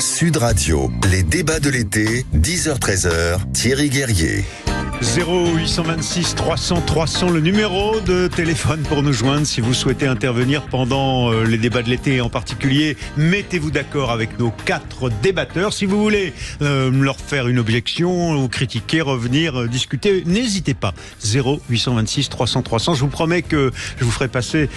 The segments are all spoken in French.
Sud Radio, les débats de l'été, 10h-13h, Thierry Guerrier. 0826 300 300, le numéro de téléphone pour nous joindre si vous souhaitez intervenir pendant les débats de l'été. En particulier, mettez-vous d'accord avec nos 4 débatteurs. Si vous voulez leur faire une objection ou critiquer, revenir, discuter, n'hésitez pas. 0826 300 300. Je vous promets que je vous ferai passer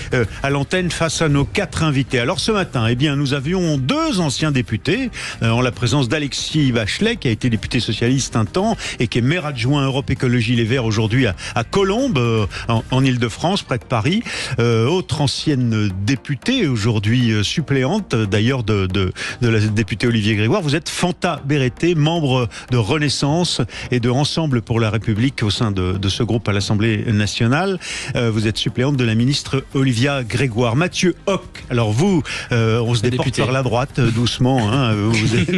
à l'antenne face à nos 4 invités. Alors ce matin, eh bien, nous avions 2 anciens députés en la présence d'Alexis Bachelet, qui a été député socialiste un temps et qui est maire adjoint Europe Écologie Les Verts aujourd'hui à Colombes, en Ile-de-France, près de Paris. Autre ancienne députée, aujourd'hui suppléante d'ailleurs de la députée Olivier Grégoire. Vous êtes Fanta Berete, membre de Renaissance et de Ensemble pour la République au sein de ce groupe à l'Assemblée nationale. Vous êtes suppléante de la ministre Olivia Grégoire. Mathieu Hoc, alors vous, on se déporte vers la droite doucement. Hein, vous êtes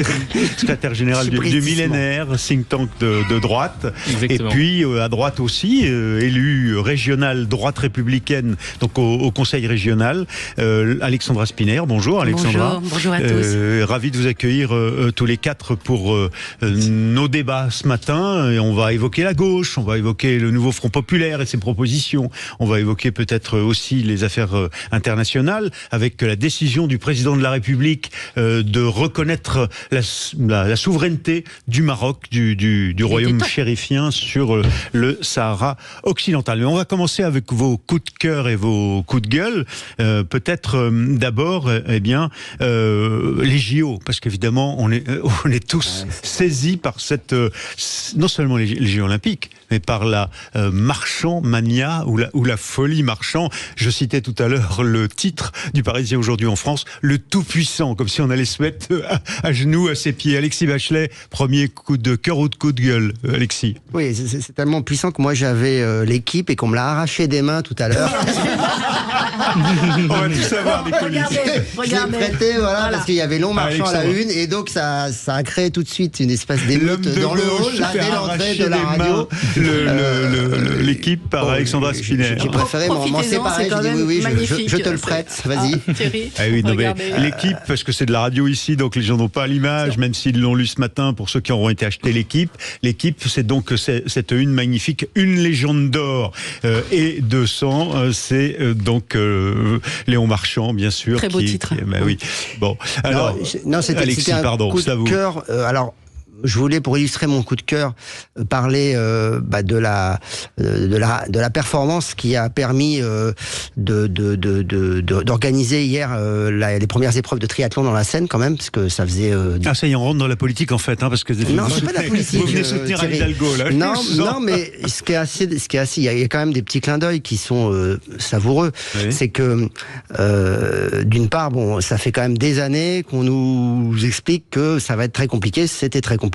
secrétaire général du Millénaire, think tank de droite. Exactement. Et puis à droite aussi, élu régional droite républicaine, donc au Conseil régional, Alexandra Spinner. Bonjour Alexandra. Bonjour à tous. Ravi de vous accueillir tous les 4 pour nos débats ce matin. Et on va évoquer la gauche, on va évoquer le nouveau Front populaire et ses propositions. On va évoquer peut-être aussi les affaires internationales avec la décision du président de la République de reconnaître la souveraineté du Maroc, du royaume chérifien sur le Sahara occidental. Mais on va commencer avec vos coups de cœur et vos coups de gueule. Peut-être d'abord, les JO, parce qu'évidemment, on est tous saisis par cette, non seulement les Jeux olympiques, mais par la marchand mania ou la folie marchand. Je citais tout à l'heure le titre du Parisien aujourd'hui en France, le tout-puissant, comme si on allait se mettre à genoux à ses pieds. Alexis Bachelet, premier coup de cœur ou de coup de gueule, Alexis? Oui, c'est tellement puissant que moi j'avais l'équipe et qu'on me l'a arraché des mains tout à l'heure. On va tout savoir, les coulisses. Regardez. Je l'ai prêté, voilà, parce qu'il y avait long marchand à la une, et donc ça a créé tout de suite une espèce d'émeute dans le hall, là, dès l'entrée de la radio. L'équipe par Alexandra Spinner. J'ai préféré m'en séparer. Je dis oui, je te le prête, vas-y. Ah oui, non, mais l'équipe, parce que c'est de la radio ici, donc les gens n'ont pas l'image, même s'ils l'ont lu ce matin, pour ceux qui auront été acheter l'équipe. L'équipe, c'est donc cette une magnifique, une légende d'or et de sang. C'est donc Léon Marchand, bien sûr. Très beau titre. Oui. Bon, alors, c'était Alexis, un pardon, coup de cœur. Alors, je voulais, pour illustrer mon coup de cœur, parler de la performance qui a permis d'organiser hier les premières épreuves de triathlon dans la Seine, quand même, parce que ça faisait... ça y est, on rentre dans la politique, en fait, hein, parce que... Non, c'est pas de la politique. Vous venez soutenir Anne Hidalgo, là. Non, mais ce qui est assez, il y a quand même des petits clins d'œil qui sont savoureux. Oui. C'est que, d'une part, bon, ça fait quand même des années qu'on nous explique que ça va être très compliqué. C'était très compliqué,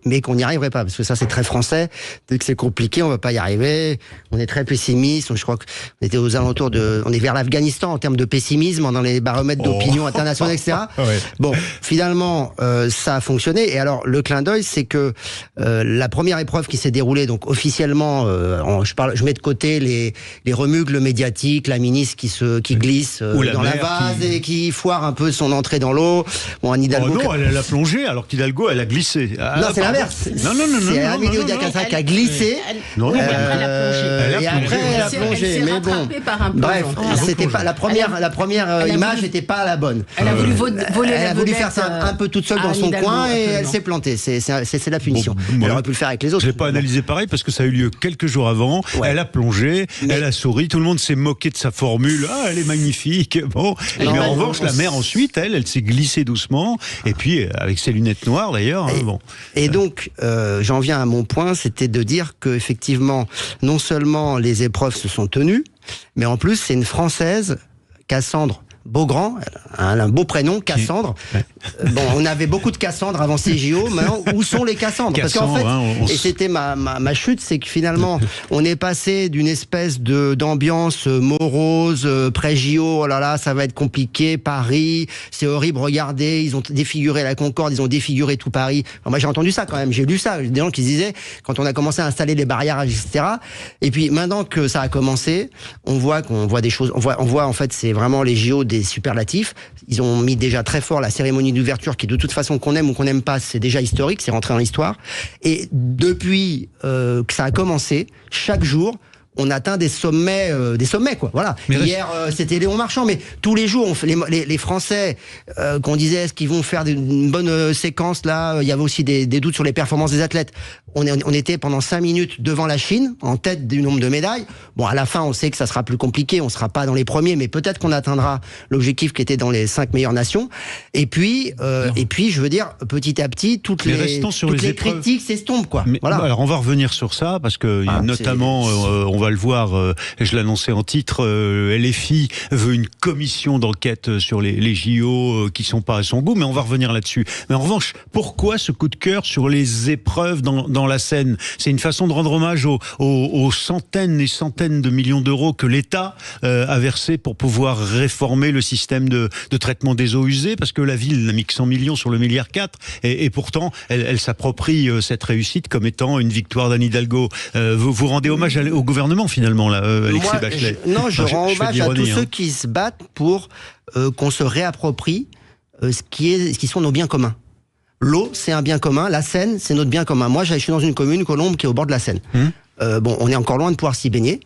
mais qu'on n'y arriverait pas, parce que ça c'est très français. Dès que c'est compliqué, on va pas y arriver. On est très pessimiste. Je crois qu'on était aux alentours on est vers l'Afghanistan en termes de pessimisme dans les baromètres d'opinion internationale, etc. Ouais. Bon, finalement, ça a fonctionné. Et alors, le clin d'œil, c'est que la première épreuve qui s'est déroulée, donc officiellement, je mets de côté les remugles médiatiques, la ministre qui glisse dans la vase et qui foire un peu son entrée dans l'eau. Bon, Anne Hidalgo. Non, elle a plongé, alors qu'Hidalgo, elle a glissé. Non, c'est l'inverse. Non. C'est Amélie Oudéa-Castres qui a glissé. Non, mais après elle a plongé. Et après elle a plongé. Mais bon, bref, c'était pas la première image n'était pas la bonne. Elle a voulu voler. Elle a voulu faire ça un peu toute seule dans son coin et elle s'est plantée. C'est la punition. Elle aurait pu le faire avec les autres. Je l'ai pas analysé pareil parce que ça a eu lieu quelques jours avant. Ouais. Elle a plongé, elle a souri. Tout le monde s'est moqué de sa formule. Ah, elle est magnifique. Bon, mais en revanche, la mère ensuite, elle s'est glissée doucement. Et puis avec ses lunettes noires d'ailleurs. Et donc, j'en viens à mon point, c'était de dire qu'effectivement, non seulement les épreuves se sont tenues, mais en plus, c'est une Française, Cassandre Beaugrand, un beau prénom, Cassandre. Bon, on avait beaucoup de Cassandre avant ces JO. Maintenant, où sont les Cassandres? Parce qu'en fait, et c'était ma chute, c'est que finalement, on est passé d'une espèce d'ambiance morose, pré-JO, oh là là, ça va être compliqué, Paris, c'est horrible, regardez, ils ont défiguré la Concorde, ils ont défiguré tout Paris. Alors moi, j'ai entendu ça quand même, j'ai lu ça, des gens qui disaient, quand on a commencé à installer les barrières, etc. Et puis, maintenant que ça a commencé, on voit des choses, on voit en fait, c'est vraiment les JO des superlatifs. Ils ont mis déjà très fort la cérémonie cérémonie d'ouverture qui, de toute façon, qu'on aime ou qu'on n'aime pas, c'est déjà historique, c'est rentré dans l'histoire. Et depuis que ça a commencé, chaque jour, on atteint des sommets, quoi. Voilà. Hier, c'était Léon Marchand, mais tous les jours, les Français qu'on disait est-ce qu'ils vont faire une bonne séquence là. Il y avait aussi des doutes sur les performances des athlètes. On était pendant 5 minutes devant la Chine, en tête du nombre de médailles. Bon, à la fin, on sait que ça sera plus compliqué. On sera pas dans les premiers, mais peut-être qu'on atteindra l'objectif qui était dans les 5 meilleures nations. Et puis, je veux dire, petit à petit, toutes les critiques s'estompent, quoi. Mais, voilà. Alors, on va revenir sur ça parce que notamment, on va le voir. Je l'annonçais en titre. LFI veut une commission d'enquête sur les JO qui sont pas à son goût, mais on va revenir là-dessus. Mais en revanche, pourquoi ce coup de cœur sur les épreuves dans la Seine? C'est une façon de rendre hommage aux centaines et centaines de millions d'euros que l'État a versé pour pouvoir réformer le système de traitement des eaux usées, parce que la ville n'a mis que 100 millions sur le milliard 4, et pourtant elle s'approprie cette réussite comme étant une victoire d'Anne Hidalgo. Vous rendez hommage au gouvernement finalement, là, Alexis Bachelet? Je rends hommage à tous ceux qui se battent pour qu'on se réapproprie ce qui sont nos biens communs. L'eau, c'est un bien commun. La Seine, c'est notre bien commun. Moi, je suis dans une commune, Colombes, qui est au bord de la Seine. On est encore loin de pouvoir s'y baigner.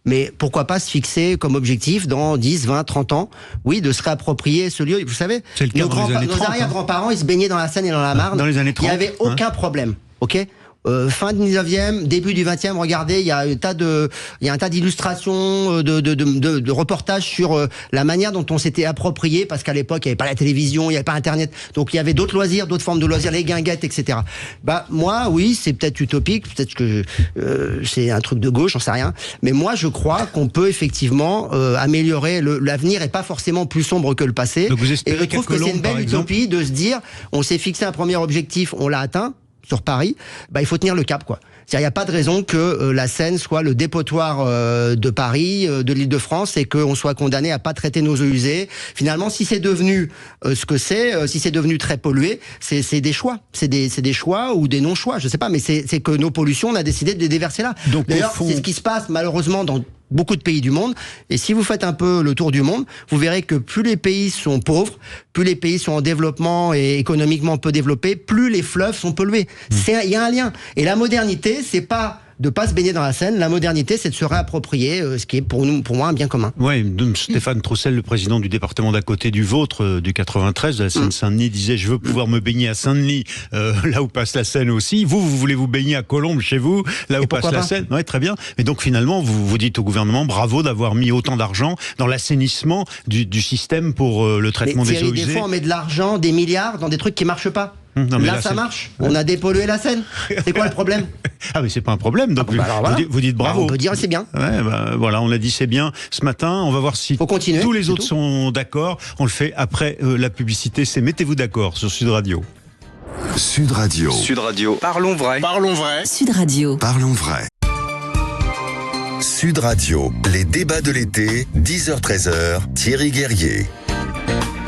Mais pourquoi pas se fixer comme objectif dans 10, 20, 30 ans, oui, de se réapproprier ce lieu. Vous savez, nos arrière-grands-parents, ils se baignaient dans la Seine et dans la Marne. Dans les années 30. Il n'y avait aucun problème. Ok ? Fin du 19e, début du 20e, regardez, il y a un tas d'illustrations, de reportages sur la manière dont on s'était approprié, parce qu'à l'époque, il n'y avait pas la télévision, il n'y avait pas Internet, donc il y avait d'autres loisirs, d'autres formes de loisirs, les guinguettes, etc. Moi, oui, c'est peut-être utopique, peut-être que c'est un truc de gauche, j'en sais rien, mais moi, je crois qu'on peut effectivement améliorer l'avenir, et pas forcément plus sombre que le passé. Donc vous et je trouve que c'est une belle utopie de se dire, on s'est fixé un premier objectif, on l'a atteint, sur Paris, il faut tenir le cap, quoi. Il n'y a pas de raison que la Seine soit le dépotoir de Paris, de l'Île-de-France, et qu'on soit condamné à pas traiter nos eaux usées. Finalement, si c'est devenu ce que c'est, si c'est devenu très pollué, c'est des choix. C'est des choix ou des non-choix, je sais pas, mais c'est que nos pollutions, on a décidé de les déverser là. D'ailleurs, c'est ce qui se passe malheureusement dans beaucoup de pays du monde. Et si vous faites un peu le tour du monde, vous verrez que plus les pays sont pauvres, plus les pays sont en développement et économiquement peu développés, plus les fleuves sont pollués. Il y a un lien. Et la modernité, c'est pas de pas se baigner dans la Seine. La modernité, c'est de se réapproprier ce qui est pour moi un bien commun. Oui, Stéphane Troussel, le président du département d'à côté du vôtre, du 93, de la Seine-Saint-Denis, disait: je veux pouvoir me baigner à Saint-Denis, là où passe la Seine aussi. Vous voulez vous baigner à Colombes, chez vous, là où passe la Seine. Oui, très bien. Et donc finalement, vous dites au gouvernement bravo d'avoir mis autant d'argent dans l'assainissement du système pour le traitement des eaux usées. Des fois, on met de l'argent, des milliards, dans des trucs qui marchent pas. Là, ça marche. On a dépollué la Seine. C'est quoi le problème? Ah, mais c'est pas un problème. Donc vous dites bravo. On peut dire c'est bien. Ouais, voilà, on a dit c'est bien ce matin. On va voir si tous les autres sont d'accord. On le fait après la publicité. C'est Mettez-vous d'accord sur Sud Radio. Sud Radio. Sud Radio. Parlons vrai. Parlons vrai. Sud Radio. Parlons vrai. Sud Radio, les débats de l'été, 10h-13h, Thierry Guerrier.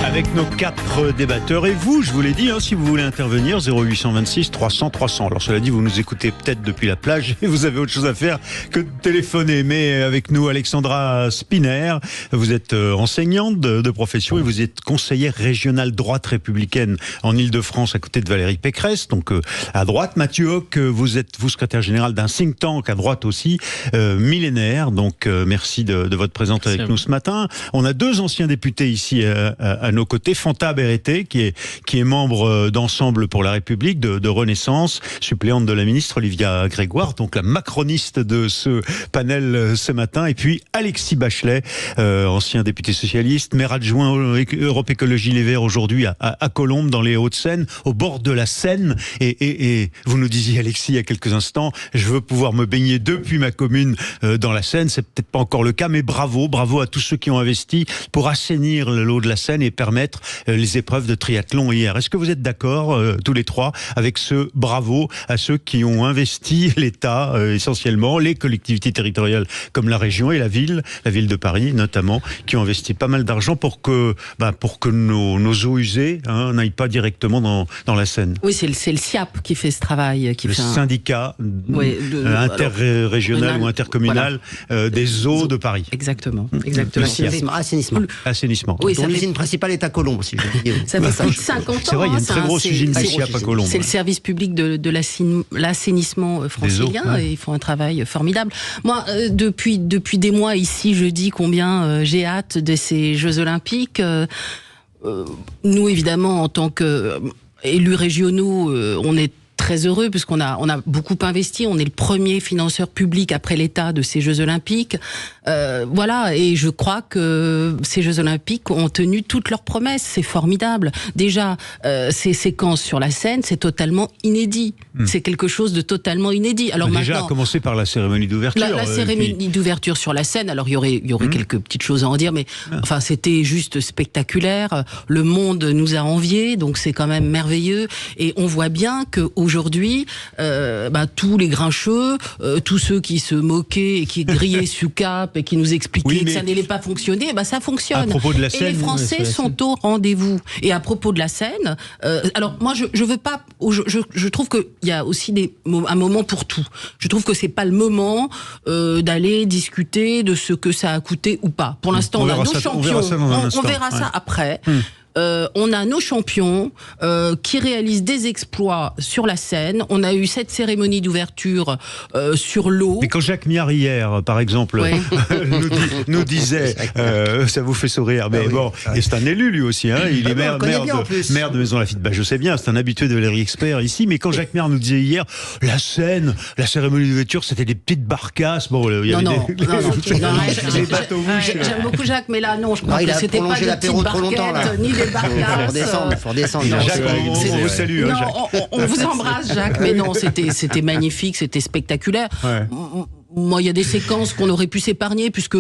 Avec nos 4 débatteurs, et vous, je vous l'ai dit, si vous voulez intervenir, 0826 300 300. Alors cela dit, vous nous écoutez peut-être depuis la plage et vous avez autre chose à faire que de téléphoner. Mais avec nous, Alexandra Spinner, vous êtes enseignante de profession et vous êtes conseillère régionale droite républicaine en Ile-de-France à côté de Valérie Pécresse, donc à droite. Mathieu Hoc, vous êtes secrétaire général d'un think tank à droite aussi, Millénaire. Donc merci de votre présence avec nous ce matin. On a 2 anciens députés ici à nos côtés, Fanta Berete, qui est membre d'Ensemble pour la République, de Renaissance, suppléante de la ministre Olivia Grégoire, donc la macroniste de ce panel ce matin, et puis Alexis Bachelet, ancien député socialiste, maire adjoint Europe Écologie Les Verts aujourd'hui à Colombes, dans les Hauts-de-Seine, au bord de la Seine, et vous nous disiez, Alexis, il y a quelques instants, je veux pouvoir me baigner depuis ma commune dans la Seine. C'est peut-être pas encore le cas, mais bravo à tous ceux qui ont investi pour assainir l'eau de la Seine et permettre les épreuves de triathlon hier. Est-ce que vous êtes d'accord, tous les 3, avec ce bravo à ceux qui ont investi, l'État essentiellement, les collectivités territoriales comme la région et la ville de Paris notamment, qui ont investi pas mal d'argent pour que nos eaux usées n'aillent pas directement dans la Seine? Oui, c'est le SIAP qui fait ce travail. Syndicat interrégional ou intercommunal des eaux de Paris. Exactement. Assainissement. Assainissement. Oui, c'est l'usine principale pas l'État Colombe. Si je dis, ça fait plus de 50 ans. C'est vrai, il y a une très grosse usine Siap à Colombes. C'est le service public de l'assainissement francilien et ils font un travail formidable. Moi, depuis des mois ici, je dis combien j'ai hâte de ces Jeux Olympiques. Nous, évidemment, en tant qu'élus régionaux, on est très heureux puisqu'on a beaucoup investi. On est le premier financeur public après l'État de ces Jeux Olympiques. Voilà, et je crois que ces Jeux Olympiques ont tenu toutes leurs promesses. C'est formidable. Déjà, ces séquences sur la scène, c'est totalement inédit. C'est quelque chose de totalement inédit. Alors déjà, maintenant, à commencer par la cérémonie d'ouverture. La cérémonie d'ouverture sur la scène, alors il y aurait quelques petites choses à en dire, mais enfin c'était juste spectaculaire. Le monde nous a enviés, donc c'est quand même merveilleux. Et on voit bien qu'aujourd'hui, tous les grincheux, tous ceux qui se moquaient et qui grillaient sous cap et qui nous expliquaient que ça n'allait pas fonctionner, ça fonctionne. À propos de la scène, et les Français sont au rendez-vous. Et à propos de la scène, alors moi je veux pas, je trouve qu'il y a aussi un moment pour tout. Je trouve que c'est pas le moment d'aller discuter de ce que ça a coûté ou pas. Pour l'instant, on a nos champions. On verra ça après. On a nos champions qui réalisent des exploits sur la scène. On a eu cette cérémonie d'ouverture sur l'eau. Mais quand Jacques Miard hier, par exemple, nous disait, ça vous fait sourire, mais et c'est un élu lui aussi, hein, il est maire de Maisons-Laffitte. Je sais bien, c'est un habitué de Valérie Expert ici, mais quand Jacques Miard nous disait hier, la cérémonie d'ouverture, c'était des petites barcasses. Il y avait des bateaux mouches. J'aime beaucoup Jacques, mais là, non, je crois que c'était pas des petites barquettes, ni des barcasses. Faut redescendre. Jacques, on vous salue. Jacques. On vous embrasse, Jacques, mais non, c'était magnifique, c'était spectaculaire. Ouais. Moi, il y a des séquences qu'on aurait pu s'épargner puisque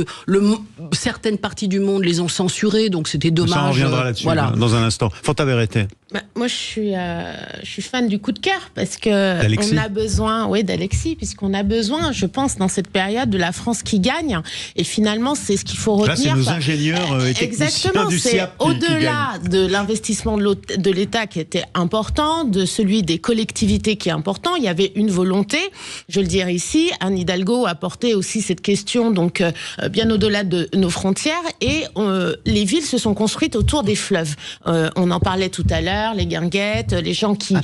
certaines parties du monde les ont censurées, donc c'était dommage. Ça, on reviendra là-dessus dans un instant. Fanta Berete. Moi, je suis fan du coup de cœur parce que on a besoin, d'Alexis, puisqu'on a besoin, je pense, dans cette période de la France qui gagne. Et finalement, c'est ce qu'il faut retenir. Là, c'est nos ingénieurs et techniciens du SIAP au-delà de l'investissement de l'État qui était important, de celui des collectivités qui est important. Il y avait une volonté, je le dirais ici, Anne Hidalgo a porté aussi cette question, donc bien au-delà de nos frontières. Et les villes se sont construites autour des fleuves. On en parlait tout à l'heure. Les guinguettes, les gens qui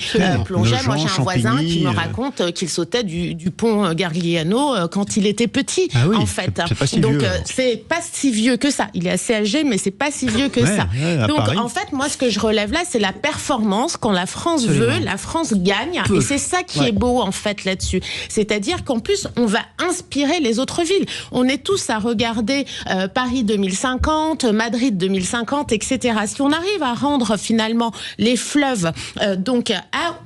plongeaient. Moi, j'ai un voisin qui me raconte qu'il sautait du pont Garigliano quand il était petit, en fait. C'est pas si Donc, vieux. c'est pas si vieux que ça. Il est assez âgé, mais c'est pas si vieux que ça. Donc, en fait, moi, ce que je relève là, c'est la performance. Quand la France veut, la France gagne. Et c'est ça qui est beau, en fait, là-dessus. C'est-à-dire qu'en plus, on va inspirer les autres villes. On est tous à regarder Paris 2050, Madrid 2050, etc. Si on arrive à rendre, finalement, les fleuves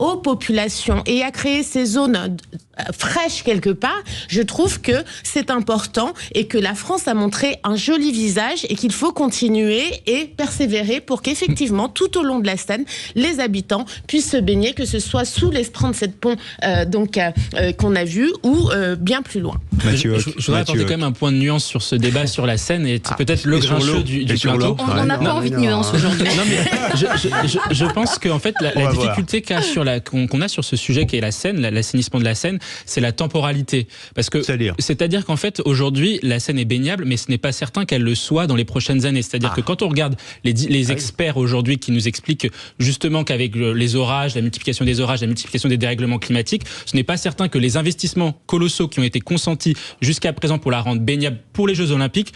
aux populations et à créer ces zones fraîches quelque part, je trouve que c'est important et que la France a montré un joli visage et qu'il faut continuer et persévérer pour qu'effectivement tout au long de la Seine, les habitants puissent se baigner, que ce soit sous les 37 ponts qu'on a vus ou bien plus loin. Mathieu, je voudrais apporter quand même un point de nuance sur ce débat sur la Seine et c'est peut-être le grincheux du plateau. On n'a pas envie de nuance aujourd'hui. Non mais je pense qu'en fait la difficulté qu'on a sur ce sujet qui est la Seine, l'assainissement de la Seine, c'est la temporalité. Parce que c'est-à-dire qu'en fait aujourd'hui la Seine est baignable, mais ce n'est pas certain qu'elle le soit dans les prochaines années. C'est-à-dire que quand on regarde les experts aujourd'hui qui nous expliquent justement qu'avec les orages, la multiplication des orages, la multiplication des dérèglements climatiques, ce n'est pas certain que les investissements colossaux qui ont été consentis jusqu'à présent pour la rendre baignable pour les Jeux Olympiques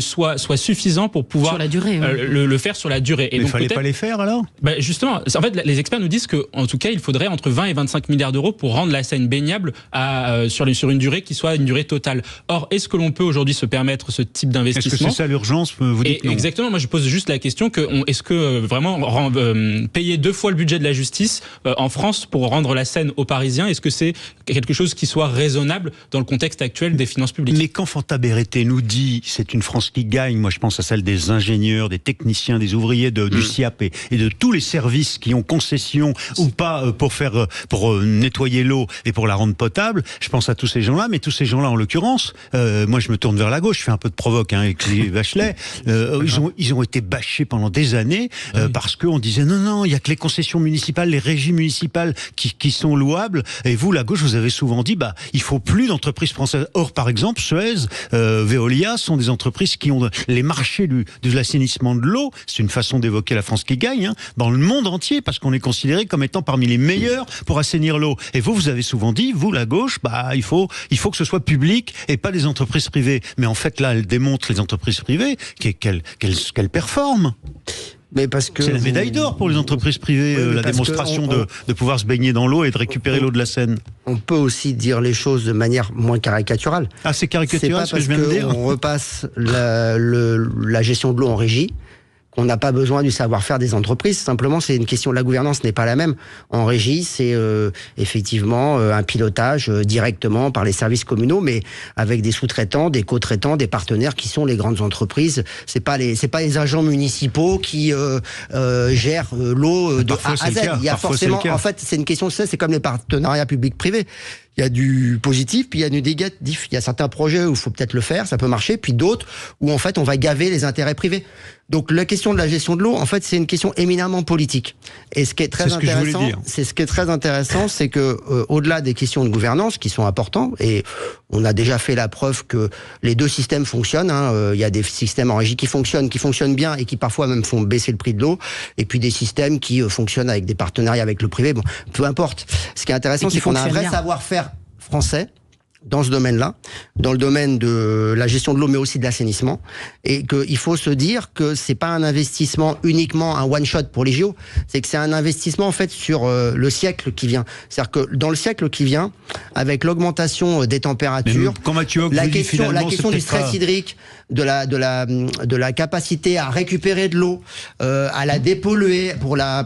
soient suffisants pour pouvoir sur la durée, le faire sur la durée. Et mais donc, il fallait pas les faire alors ? Justement, en fait, les experts nous disent qu'en tout cas, il faudrait entre 20 et 25 milliards d'euros pour rendre la Seine baignable sur une durée qui soit une durée totale. Or, est-ce que l'on peut aujourd'hui se permettre ce type d'investissement ? Est-ce que c'est ça l'urgence ? Vous dites non. Exactement, moi je pose juste la question est-ce que vraiment payer 2 fois le budget de la justice en France pour rendre la Seine aux Parisiens, est-ce que c'est quelque chose qui soit raisonnable dans le contexte actuel des finances publiques ? Mais quand Fanta Berete nous dit c'est une France qui gagne, moi je pense à celle des ingénieurs, des techniciens, des ouvriers du SIAP et de tous les services qui ont concession ou pas pour nettoyer l'eau et pour la rendre potable, je pense à tous ces gens-là, mais tous ces gens-là en l'occurrence, moi je me tourne vers la gauche, je fais un peu de provoque avec Bachelet, ils ont été bâchés pendant des années parce qu'on disait non, il y a que les concessions municipales, les régies municipales qui sont louables, et vous la gauche vous avez souvent dit il faut plus d'entreprises françaises. Or par exemple Suez Veolia sont des entreprises qui ont les marchés de l'assainissement de l'eau. C'est une façon d'évoquer la France qui gagne, dans le monde entier, parce qu'on est considéré comme étant parmi les meilleurs pour assainir l'eau. Et vous avez souvent dit, vous, la gauche, il faut que ce soit public et pas des entreprises privées. Mais en fait, là, elle démontre, les entreprises privées, qu'elles performent. Mais parce que c'est la médaille d'or pour les entreprises privées, la démonstration de pouvoir se baigner dans l'eau et de récupérer l'eau de la Seine. On peut aussi dire les choses de manière moins caricaturale. Ah, c'est caricatural ce que je viens de dire. On repasse la gestion de l'eau en régie, qu'on n'a pas besoin du savoir-faire des entreprises. Simplement, c'est une question, la gouvernance n'est pas la même. En régie, c'est effectivement un pilotage directement par les services communaux, mais avec des sous-traitants, des co-traitants, des partenaires qui sont les grandes entreprises. C'est pas les agents municipaux qui gèrent l'eau de A à Z. Il y a forcément, en fait, c'est une question, c'est comme les partenariats publics-privés. Il y a du positif, puis il y a du négatif. Il y a certains projets où il faut peut-être le faire, ça peut marcher, puis d'autres où en fait on va gaver les intérêts privés. Donc la question de la gestion de l'eau, en fait, c'est une question éminemment politique. Et ce qui est très intéressant, c'est que au-delà des questions de gouvernance qui sont importantes, et on a déjà fait la preuve que les deux systèmes fonctionnent. Il y a des systèmes en régie qui fonctionnent bien et qui parfois même font baisser le prix de l'eau, et puis des systèmes qui fonctionnent avec des partenariats avec le privé. Bon, peu importe. Ce qui est intéressant, c'est qu'on a un vrai savoir-faire français dans ce domaine-là, dans le domaine de la gestion de l'eau, mais aussi de l'assainissement, et qu'il faut se dire que c'est pas un investissement uniquement un one-shot pour les JO, c'est que c'est un investissement en fait sur le siècle qui vient. C'est-à-dire que dans le siècle qui vient, avec l'augmentation des températures, la question du stress hydrique, de la capacité à récupérer de l'eau, à la dépolluer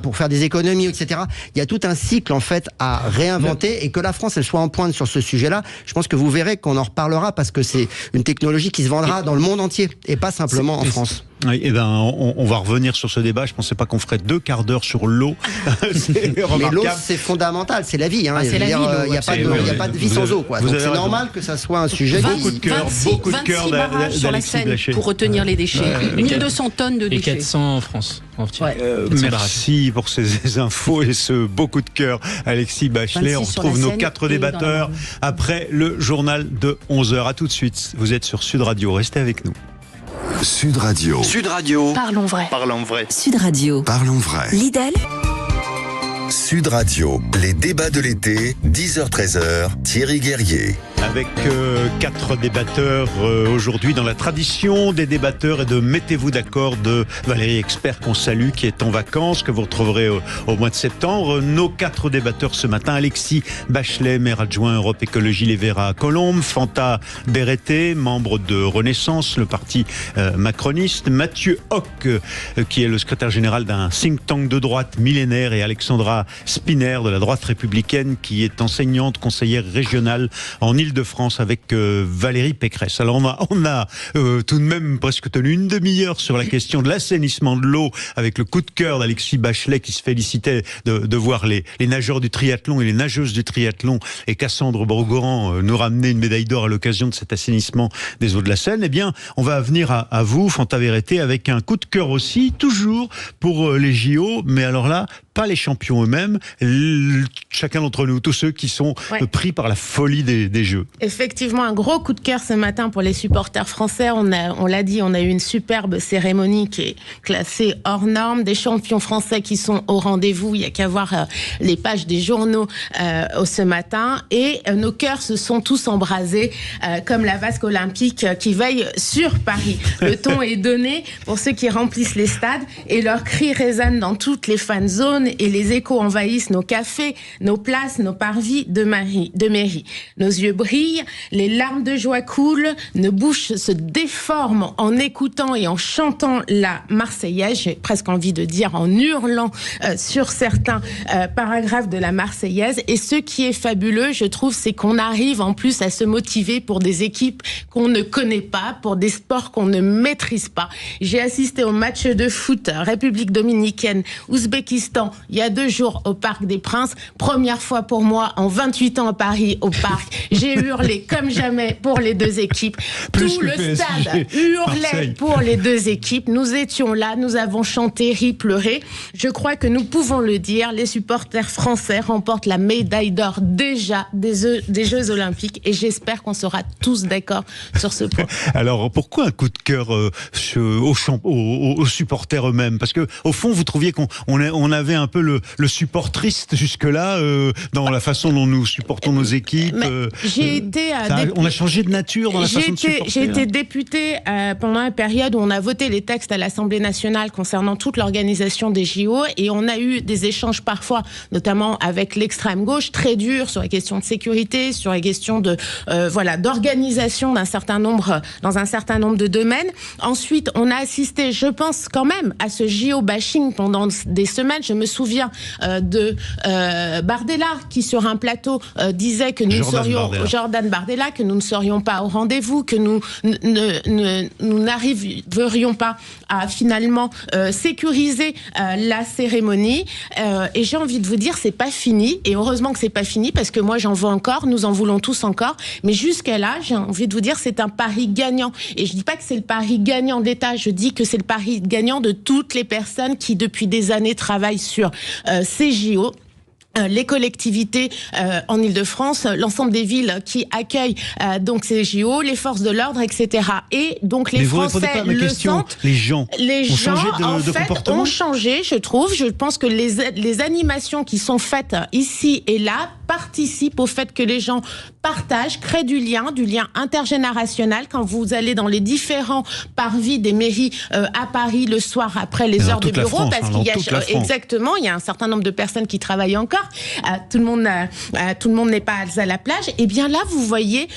pour faire des économies, etc. Il y a tout un cycle en fait à réinventer, et que la France elle soit en pointe sur ce sujet-là. Je pense que vous verrez qu'on en reparlera, parce que c'est une technologie qui se vendra dans le monde entier et pas simplement en France. Oui, on va revenir sur ce débat. Je pensais pas qu'on ferait 2 quarts d'heure sur l'eau. Mais l'eau, c'est fondamental, c'est la vie. Il n'y a pas de vie sans eau, quoi. Donc c'est normal que ça soit un sujet. Beaucoup de cœur barrages sur la Seine pour retenir les déchets. 1200 tonnes de déchets. Et 400 en France. Merci pour ces infos et ce beaucoup de cœur, Alexis Bachelet. On retrouve nos 4 débatteurs après le journal de 11h. À tout de suite. Vous êtes sur Sud Radio. Restez avec nous. Sud Radio. Sud Radio. Parlons vrai. Parlons vrai. Sud Radio. Parlons vrai. Lidl. Sud Radio. Les débats de l'été, 10h-13h. Thierry Guerrier. Avec 4 débatteurs aujourd'hui dans la tradition des débatteurs et de Mettez-vous d'accord de Valérie Expert, qu'on salue, qui est en vacances, que vous retrouverez au mois de septembre. Nos 4 débatteurs ce matin: Alexis Bachelet, maire adjoint Europe Écologie Les Verts à Colombes; Fanta Berreté, membre de Renaissance, le parti macroniste; Mathieu Hoc, qui est le secrétaire général d'un think tank de droite millénaire; et Alexandra Spinner de la droite républicaine, qui est enseignante, conseillère régionale en Île-de-France avec Valérie Pécresse. Alors on a tout de même presque tenu une demi-heure sur la question de l'assainissement de l'eau, avec le coup de cœur d'Alexis Bachelet, qui se félicitait de voir les nageurs du triathlon et les nageuses du triathlon, et Cassandre Bourgoran nous ramener une médaille d'or à l'occasion de cet assainissement des eaux de la Seine. Eh bien, on va venir à vous, Fanta Berreté, avec un coup de cœur aussi, toujours pour les JO, mais alors là, pas les champions eux-mêmes, chacun d'entre nous, tous ceux qui sont pris par la folie des Jeux. Effectivement, un gros coup de cœur ce matin pour les supporters français. On l'a dit, on a eu une superbe cérémonie qui est classée hors norme, des champions français qui sont au rendez-vous. Il n'y a qu'à voir les pages des journaux ce matin. Et nos cœurs se sont tous embrasés, comme la vasque olympique qui veille sur Paris. Le ton est donné pour ceux qui remplissent les stades, et leurs cris résonnent dans toutes les fan zones, et les échos envahissent nos cafés, nos places, nos parvis de mairie. Nos yeux brillent, les larmes de joie coulent, nos bouches se déforment en écoutant et en chantant la Marseillaise. J'ai presque envie de dire en hurlant sur certains paragraphes de la Marseillaise. Et ce qui est fabuleux, je trouve, c'est qu'on arrive en plus à se motiver pour des équipes qu'on ne connaît pas, pour des sports qu'on ne maîtrise pas. J'ai assisté au match de foot République dominicaine, Ouzbékistan, il y a 2 jours au Parc des Princes. Première fois pour moi en 28 ans à Paris, au parc. J'ai eu hurlé comme jamais pour les deux équipes. Tout le stade hurlait pour les deux équipes. Nous étions là, nous avons chanté, ri, pleuré. Je crois que nous pouvons le dire, les supporters français remportent la médaille d'or déjà des Jeux Olympiques et j'espère qu'on sera tous d'accord sur ce point. Alors pourquoi un coup de cœur aux supporters eux-mêmes? Parce que au fond, vous trouviez qu'on avait un peu le supportriste jusque-là dans la façon dont nous supportons nos équipes. On a changé de nature dans la façon de supporter. J'ai été députée pendant une période où on a voté les textes à l'Assemblée nationale concernant toute l'organisation des JO et on a eu des échanges parfois, notamment avec l'extrême gauche, très durs sur la question de sécurité, sur la question de d'organisation dans un certain nombre de domaines. Ensuite, on a assisté, je pense quand même, à ce JO bashing pendant des semaines. Je me souviens de Bardella qui sur un plateau disait que Jordan Bardella, que nous ne serions pas au rendez-vous, que nous n'arriverions pas à finalement sécuriser la cérémonie. Et j'ai envie de vous dire, c'est pas fini. Et heureusement que c'est pas fini parce que moi j'en veux encore, nous en voulons tous encore. Mais jusqu'à là, j'ai envie de vous dire, c'est un pari gagnant. Et je dis pas que c'est le pari gagnant de l'État, je dis que c'est le pari gagnant de toutes les personnes qui depuis des années travaillent sur ces JO. Les collectivités en Ile-de-France, l'ensemble des villes qui accueillent donc ces JO, les forces de l'ordre, etc. Et donc les Français le sentent. Les gens ont changé de comportement. Ont changé, je trouve. Je pense que les animations qui sont faites ici et là participent au fait que les gens partagent, créent du lien intergénérationnel. Quand vous allez dans les différents parvis des mairies à Paris le soir après les heures de bureau, parce qu'il y a exactement, il y a un certain nombre de personnes qui travaillent encore. Tout le monde n'est pas à la plage. Et bien là, vous voyez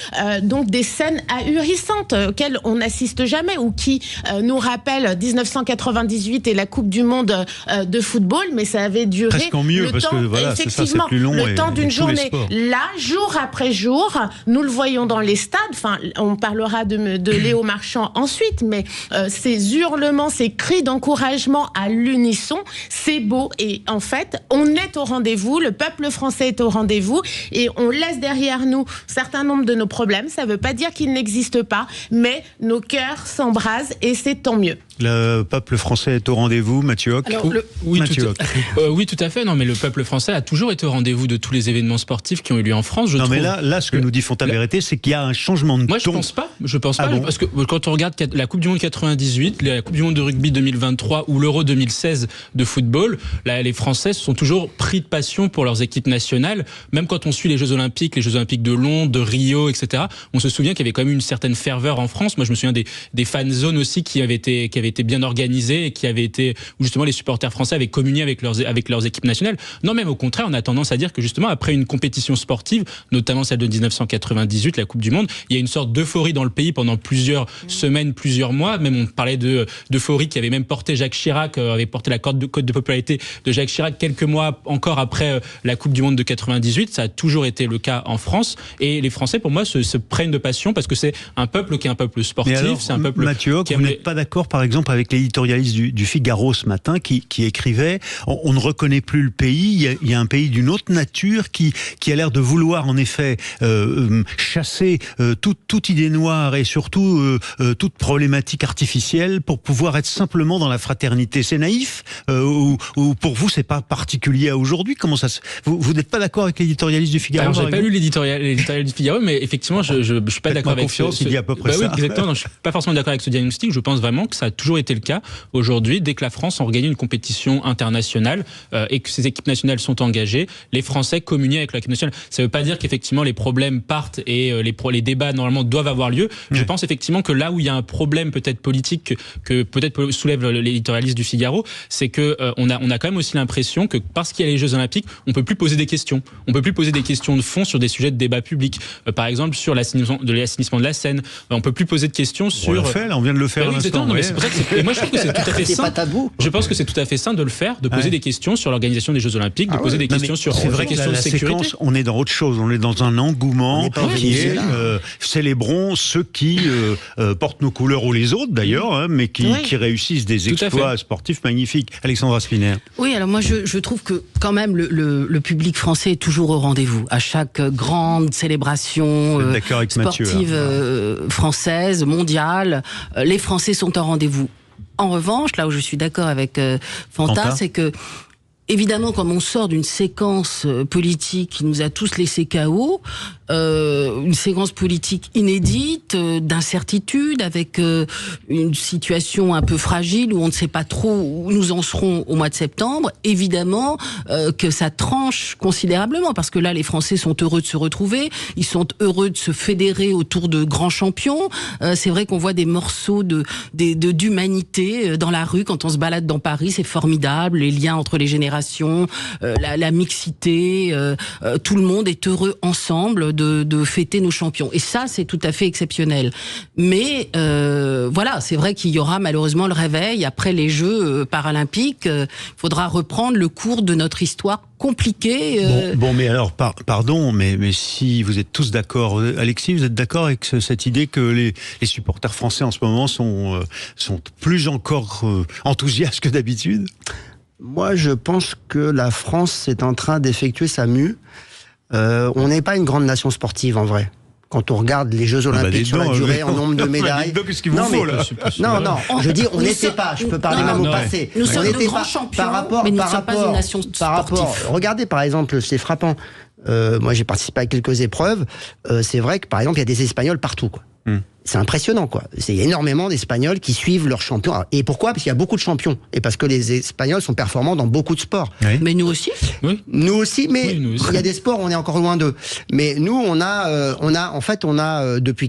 donc des scènes ahurissantes auxquelles on n'assiste jamais ou qui nous rappellent 1998 et la Coupe du Monde de football, mais ça avait duré presque en mieux parce que voilà, effectivement, c'est plus long le temps d'une journée. Là, jour après jour, nous le voyons dans les stades. Enfin, on parlera de Léo Marchand ensuite, mais ces hurlements, ces cris d'encouragement à l'unisson, c'est beau. Et en fait, on est au rendez-vous. Le peuple français est au rendez-vous et on laisse derrière nous un certain nombre de nos problèmes. Ça ne veut pas dire qu'ils n'existent pas, mais nos cœurs s'embrasent et c'est tant mieux. Le peuple français est au rendez-vous, Mathieu Hoc. Oui, tout à fait. Non, mais le peuple français a toujours été au rendez-vous de tous les événements sportifs qui ont eu lieu en France. Mais là, ce que nous dit Fonta Vérité, c'est qu'il y a un changement de ton. Moi, je pense pas. Bon parce que quand on regarde la Coupe du Monde 98, la Coupe du Monde de rugby 2023 ou l'Euro 2016 de football, là, les Français se sont toujours pris de passion pour leurs équipes nationales. Même quand on suit les Jeux Olympiques de Londres, de Rio, etc., on se souvient qu'il y avait quand même une certaine ferveur en France. Moi, je me souviens des fan zones aussi qui avaient été bien organisées et où justement les supporters français avaient communié avec leurs équipes nationales. Non, même au contraire, on a tendance à dire que justement après une compétition sportive, notamment celle de 1998, la Coupe du Monde, il y a une sorte d'euphorie dans le pays pendant plusieurs semaines, plusieurs mois. Même on parlait d'euphorie qui avait même porté Jacques Chirac, avait porté la cote de popularité de Jacques Chirac quelques mois encore après la Coupe du Monde de 98. Ça a toujours été le cas en France. Et les Français, pour moi, se prennent de passion parce que c'est un peuple qui est un peuple sportif. Alors, c'est un peuple. Mathieu Hoc, vous n'êtes pas d'accord, par exemple, avec l'éditorialiste du Figaro ce matin qui écrivait on ne reconnaît plus le pays, il y a un pays d'une autre nature qui a l'air de vouloir en effet chasser toute idée noire et surtout toute problématique artificielle pour pouvoir être simplement dans la fraternité. C'est naïf ou pour vous c'est pas particulier à aujourd'hui? Comment ça vous n'êtes pas d'accord avec l'éditorialiste du Figaro? Alors j'ai pas lu l'éditorial du Figaro, mais effectivement je suis pas d'accord avec il dit à peu près ça. Oui, exactement. Non, je suis pas forcément d'accord avec ce diagnostic. Je pense vraiment que ça a toujours été le cas. Aujourd'hui, dès que la France a regagné une compétition internationale et que ses équipes nationales sont engagées, les Français communient avec l'équipe nationale. Ça veut pas dire qu'effectivement les problèmes partent et les débats normalement doivent avoir lieu. Je pense effectivement que là où il y a un problème peut-être politique que peut-être soulève l'éditorialiste du Figaro, c'est que on a quand même aussi l'impression que parce qu'il y a les Jeux Olympiques, on peut plus poser des questions. On peut plus poser des questions de fond sur des sujets de débat public. Par exemple sur l'assainissement de la Seine. On peut plus poser de questions sur. On l'a fait, là, on vient de le faire à l'instant. Non, mais c'est pour ça que Et moi, je trouve que c'est tout à fait sain. Pas tabou. Je pense que c'est tout à fait sain de le faire, de poser des questions sur l'organisation des Jeux Olympiques, de poser des questions sur la sécurité. Séquence, on est dans autre chose. On est dans un engouement qui est célébrons ceux qui portent nos couleurs ou les autres d'ailleurs, mais qui réussissent des exploits sportifs magnifiques. Alexandra Spinner. Oui, alors moi je trouve que quand même le public français est toujours au rendez-vous. À chaque grande célébration sportive française, mondiale, les Français sont au rendez-vous. En revanche, là où je suis d'accord avec Fanta, c'est que évidemment, comme on sort d'une séquence politique qui nous a tous laissé KO, une séquence politique inédite, d'incertitude, avec une situation un peu fragile où on ne sait pas trop où nous en serons au mois de septembre, évidemment que ça tranche considérablement, parce que là, les Français sont heureux de se retrouver, ils sont heureux de se fédérer autour de grands champions. C'est vrai qu'on voit des morceaux d'humanité dans la rue quand on se balade dans Paris, c'est formidable, les liens entre les générations, la mixité, tout le monde est heureux ensemble de fêter nos champions. Et ça, c'est tout à fait exceptionnel. Mais voilà, c'est vrai qu'il y aura malheureusement le réveil. Après les Jeux paralympiques, il faudra reprendre le cours de notre histoire compliquée. Bon, mais alors, pardon, mais si vous êtes tous d'accord, Alexis, vous êtes d'accord avec cette idée que les supporters français en ce moment sont plus encore enthousiastes que d'habitude ? Moi, je pense que la France est en train d'effectuer sa mue. On n'est pas une grande nation sportive en vrai. Quand on regarde les Jeux Olympiques sur la durée, en nombre de médailles. Qu'est-ce qu'il vous faut là ? Non, je dis on n'était pas. Je peux parler même au passé. Nous sommes de grands champions, mais nous ne sommes pas une nation sportive. Regardez par exemple, c'est frappant. Moi, j'ai participé à quelques épreuves. C'est vrai que par exemple, il y a des Espagnols partout, quoi. C'est impressionnant, quoi. C'est énormément d'Espagnols qui suivent leurs champions. Et pourquoi ? Parce qu'il y a beaucoup de champions. Et parce que les Espagnols sont performants dans beaucoup de sports. Oui. Mais nous aussi. Oui. Nous aussi, mais il y a des sports, on est encore loin d'eux. Mais nous, on a depuis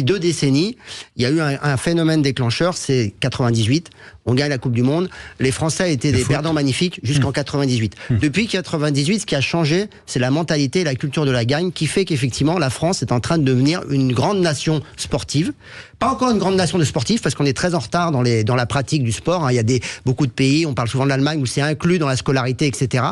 2 décennies, il y a eu un phénomène déclencheur, c'est 98. On gagne la Coupe du Monde. Les Français étaient des perdants magnifiques jusqu'en 98. Depuis 98, ce qui a changé, c'est la mentalité et la culture de la gagne qui fait qu'effectivement, la France est en train de devenir une grande nation sportive. Pas encore une grande nation de sportifs, parce qu'on est très en retard dans la pratique du sport. Il y a beaucoup de pays, on parle souvent de l'Allemagne, où c'est inclus dans la scolarité, etc.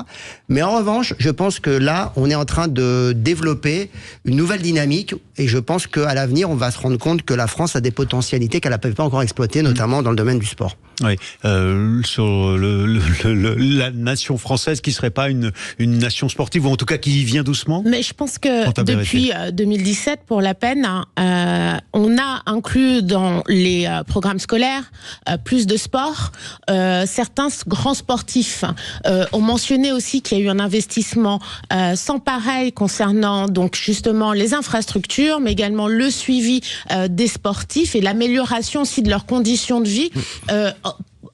Mais en revanche, je pense que là, on est en train de développer une nouvelle dynamique, et je pense qu'à l'avenir, on va se rendre compte que la France a des potentialités qu'elle n'a pas encore exploitées, notamment dans le domaine du sport. Oui, sur la nation française qui serait pas une nation sportive, ou en tout cas qui vient doucement. Mais je pense que depuis 2017, pour la peine, on a inclus dans les programmes scolaires plus de sport. Certains grands sportifs ont mentionné aussi qu'il y a eu un investissement sans pareil concernant donc justement les infrastructures, mais également le suivi des sportifs et l'amélioration aussi de leurs conditions de vie.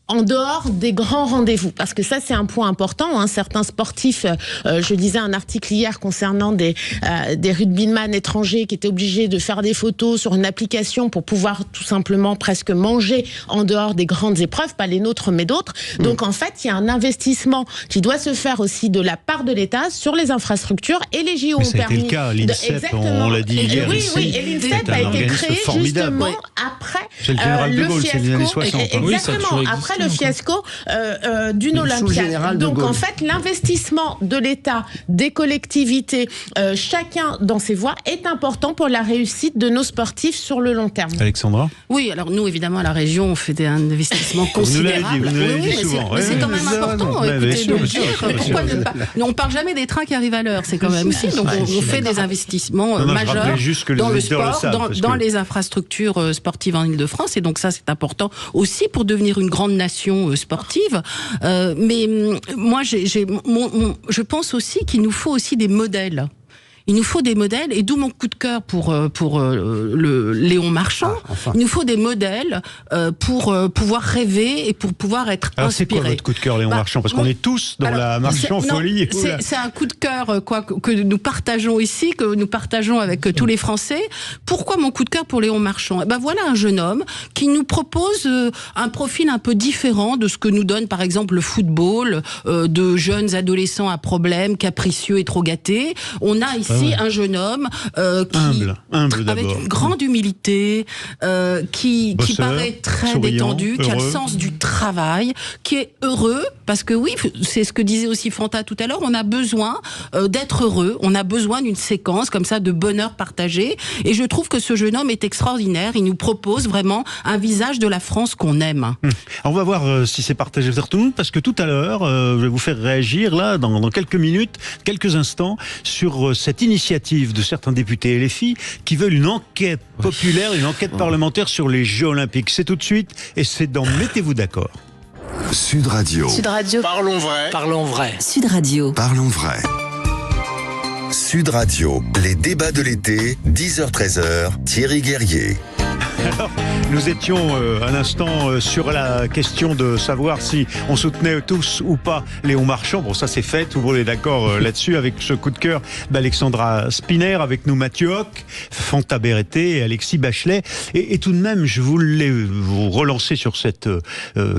En dehors des grands rendez-vous, parce que ça c'est un point important. Certains sportifs, je lisais un article hier concernant des rugbyman étrangers qui étaient obligés de faire des photos sur une application pour pouvoir tout simplement presque manger en dehors des grandes épreuves, pas les nôtres mais d'autres. Donc en fait, il y a un investissement qui doit se faire aussi de la part de l'État sur les infrastructures, et les JO ont permis. C'était le cas, l'INSEP, on l'a dit hier. Oui, et l'INSEP a été créé justement après c'est le général de Gaulle, c'est les années 60. Exactement, après le fiasco d'une Olympiade. Donc en fait, l'investissement de l'État, des collectivités, chacun dans ses voies, est important pour la réussite de nos sportifs sur le long terme. Alexandra ? Oui, alors nous, évidemment, à la région, on fait des investissements considérables. Vous nous l'avez dit souvent. Mais c'est quand même important, écoutez, de le dire. Pourquoi ne pas ? On ne parle jamais des trains qui arrivent à l'heure, c'est quand même aussi. Donc on fait des investissements majeurs dans le sport, dans les infrastructures sportives en Ile-de-France. Et donc ça, c'est important aussi pour devenir une grande nation sportive. Mais moi, je pense aussi qu'il nous faut aussi des modèles. Il nous faut des modèles, et d'où mon coup de cœur pour le Léon Marchand. Il nous faut des modèles pour pouvoir rêver et pour pouvoir être inspirés. C'est quoi votre coup de cœur, Léon Marchand ? Parce qu'on est tous dans la Marchand folie. C'est un coup de cœur que nous partageons ici, que nous partageons avec tous les Français. Pourquoi mon coup de cœur pour Léon Marchand ? Voilà un jeune homme qui nous propose un profil un peu différent de ce que nous donne par exemple le football, de jeunes adolescents à problème, capricieux et trop gâtés. On a ici aussi un jeune homme qui, humble avec une grande humilité, qui paraît très détendu, qui a le sens du travail, qui est heureux, parce que oui, c'est ce que disait aussi Fanta tout à l'heure, on a besoin d'être heureux, on a besoin d'une séquence comme ça de bonheur partagé, et je trouve que ce jeune homme est extraordinaire, il nous propose vraiment un visage de la France qu'on aime. On va voir si c'est partagé par tout le monde, parce que tout à l'heure, je vais vous faire réagir là, dans quelques minutes, quelques instants, sur cette initiative de certains députés LFI qui veulent une enquête populaire, une enquête parlementaire sur les Jeux Olympiques. C'est tout de suite, et c'est dans Mettez-vous d'accord. Sud Radio. Sud Radio. Parlons vrai. Parlons vrai. Sud Radio. Parlons vrai. Sud Radio, les débats de l'été, 10h-13h, Thierry Guerrier. Alors, nous étions un instant sur la question de savoir si on soutenait tous ou pas Léon Marchand. Bon, ça c'est fait, tout le monde est d'accord là-dessus, avec ce coup de cœur d'Alexandra Spinner, avec nous Mathieu Hoc, Fanta Berrettez et Alexis Bachelet. Et tout de même, je voulais vous relancer sur cette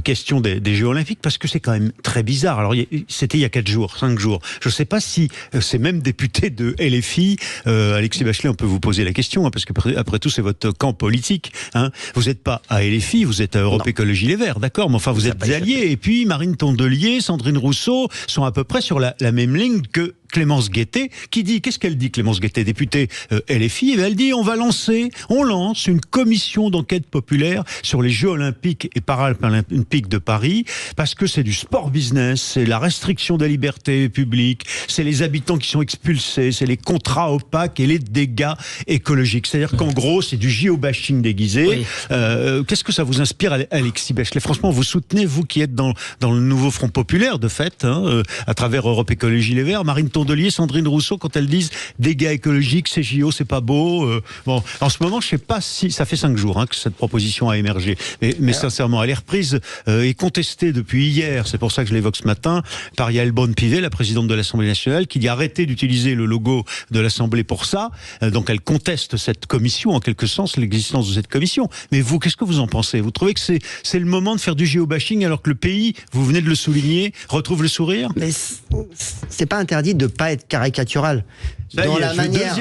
question des Jeux Olympiques, parce que c'est quand même très bizarre. Alors, c'était il y a 5 jours. Je ne sais pas si ces mêmes députés de LFI, Alexis Bachelet, on peut vous poser la question, hein, parce que après tout, c'est votre camp politique. Hein, vous n'êtes pas à LFI, vous êtes à Europe Écologie Les Verts, d'accord, mais enfin vous êtes des alliés. Et puis Marine Tondelier, Sandrine Rousseau sont à peu près sur la même ligne que Clémence Guettet, qui dit, qu'est-ce qu'elle dit, Clémence Guettet, députée LFI? Elle dit, on lance une commission d'enquête populaire sur les Jeux Olympiques et Paralympiques de Paris, parce que c'est du sport business, c'est la restriction des libertés publiques, c'est les habitants qui sont expulsés, c'est les contrats opaques et les dégâts écologiques. C'est-à-dire qu'en gros, c'est du géobashing déguisé. Oui. Qu'est-ce que ça vous inspire, Alexis Bachelet? Franchement, vous soutenez, vous qui êtes dans le nouveau Front Populaire, de fait, hein, à travers Europe Écologie Les Verts, Marine Tondelier, Sandrine Rousseau, quand elles disent dégâts écologiques, c'est JO, c'est pas beau. Bon, en ce moment, je sais pas si ça fait 5 jours que cette proposition a émergé, mais sincèrement, elle est reprise et contestée depuis hier. C'est pour ça que je l'évoque ce matin par Yael Braun-Pivet, la présidente de l'Assemblée nationale, qui dit arrêtez d'utiliser le logo de l'Assemblée pour ça. Donc, elle conteste cette commission, en quelque sens, l'existence de cette commission. Mais vous, qu'est-ce que vous en pensez? Vous trouvez que c'est le moment de faire du géobashing alors que le pays, vous venez de le souligner, retrouve le sourire? Mais c'est pas interdit de pas être caricatural. Dans la manière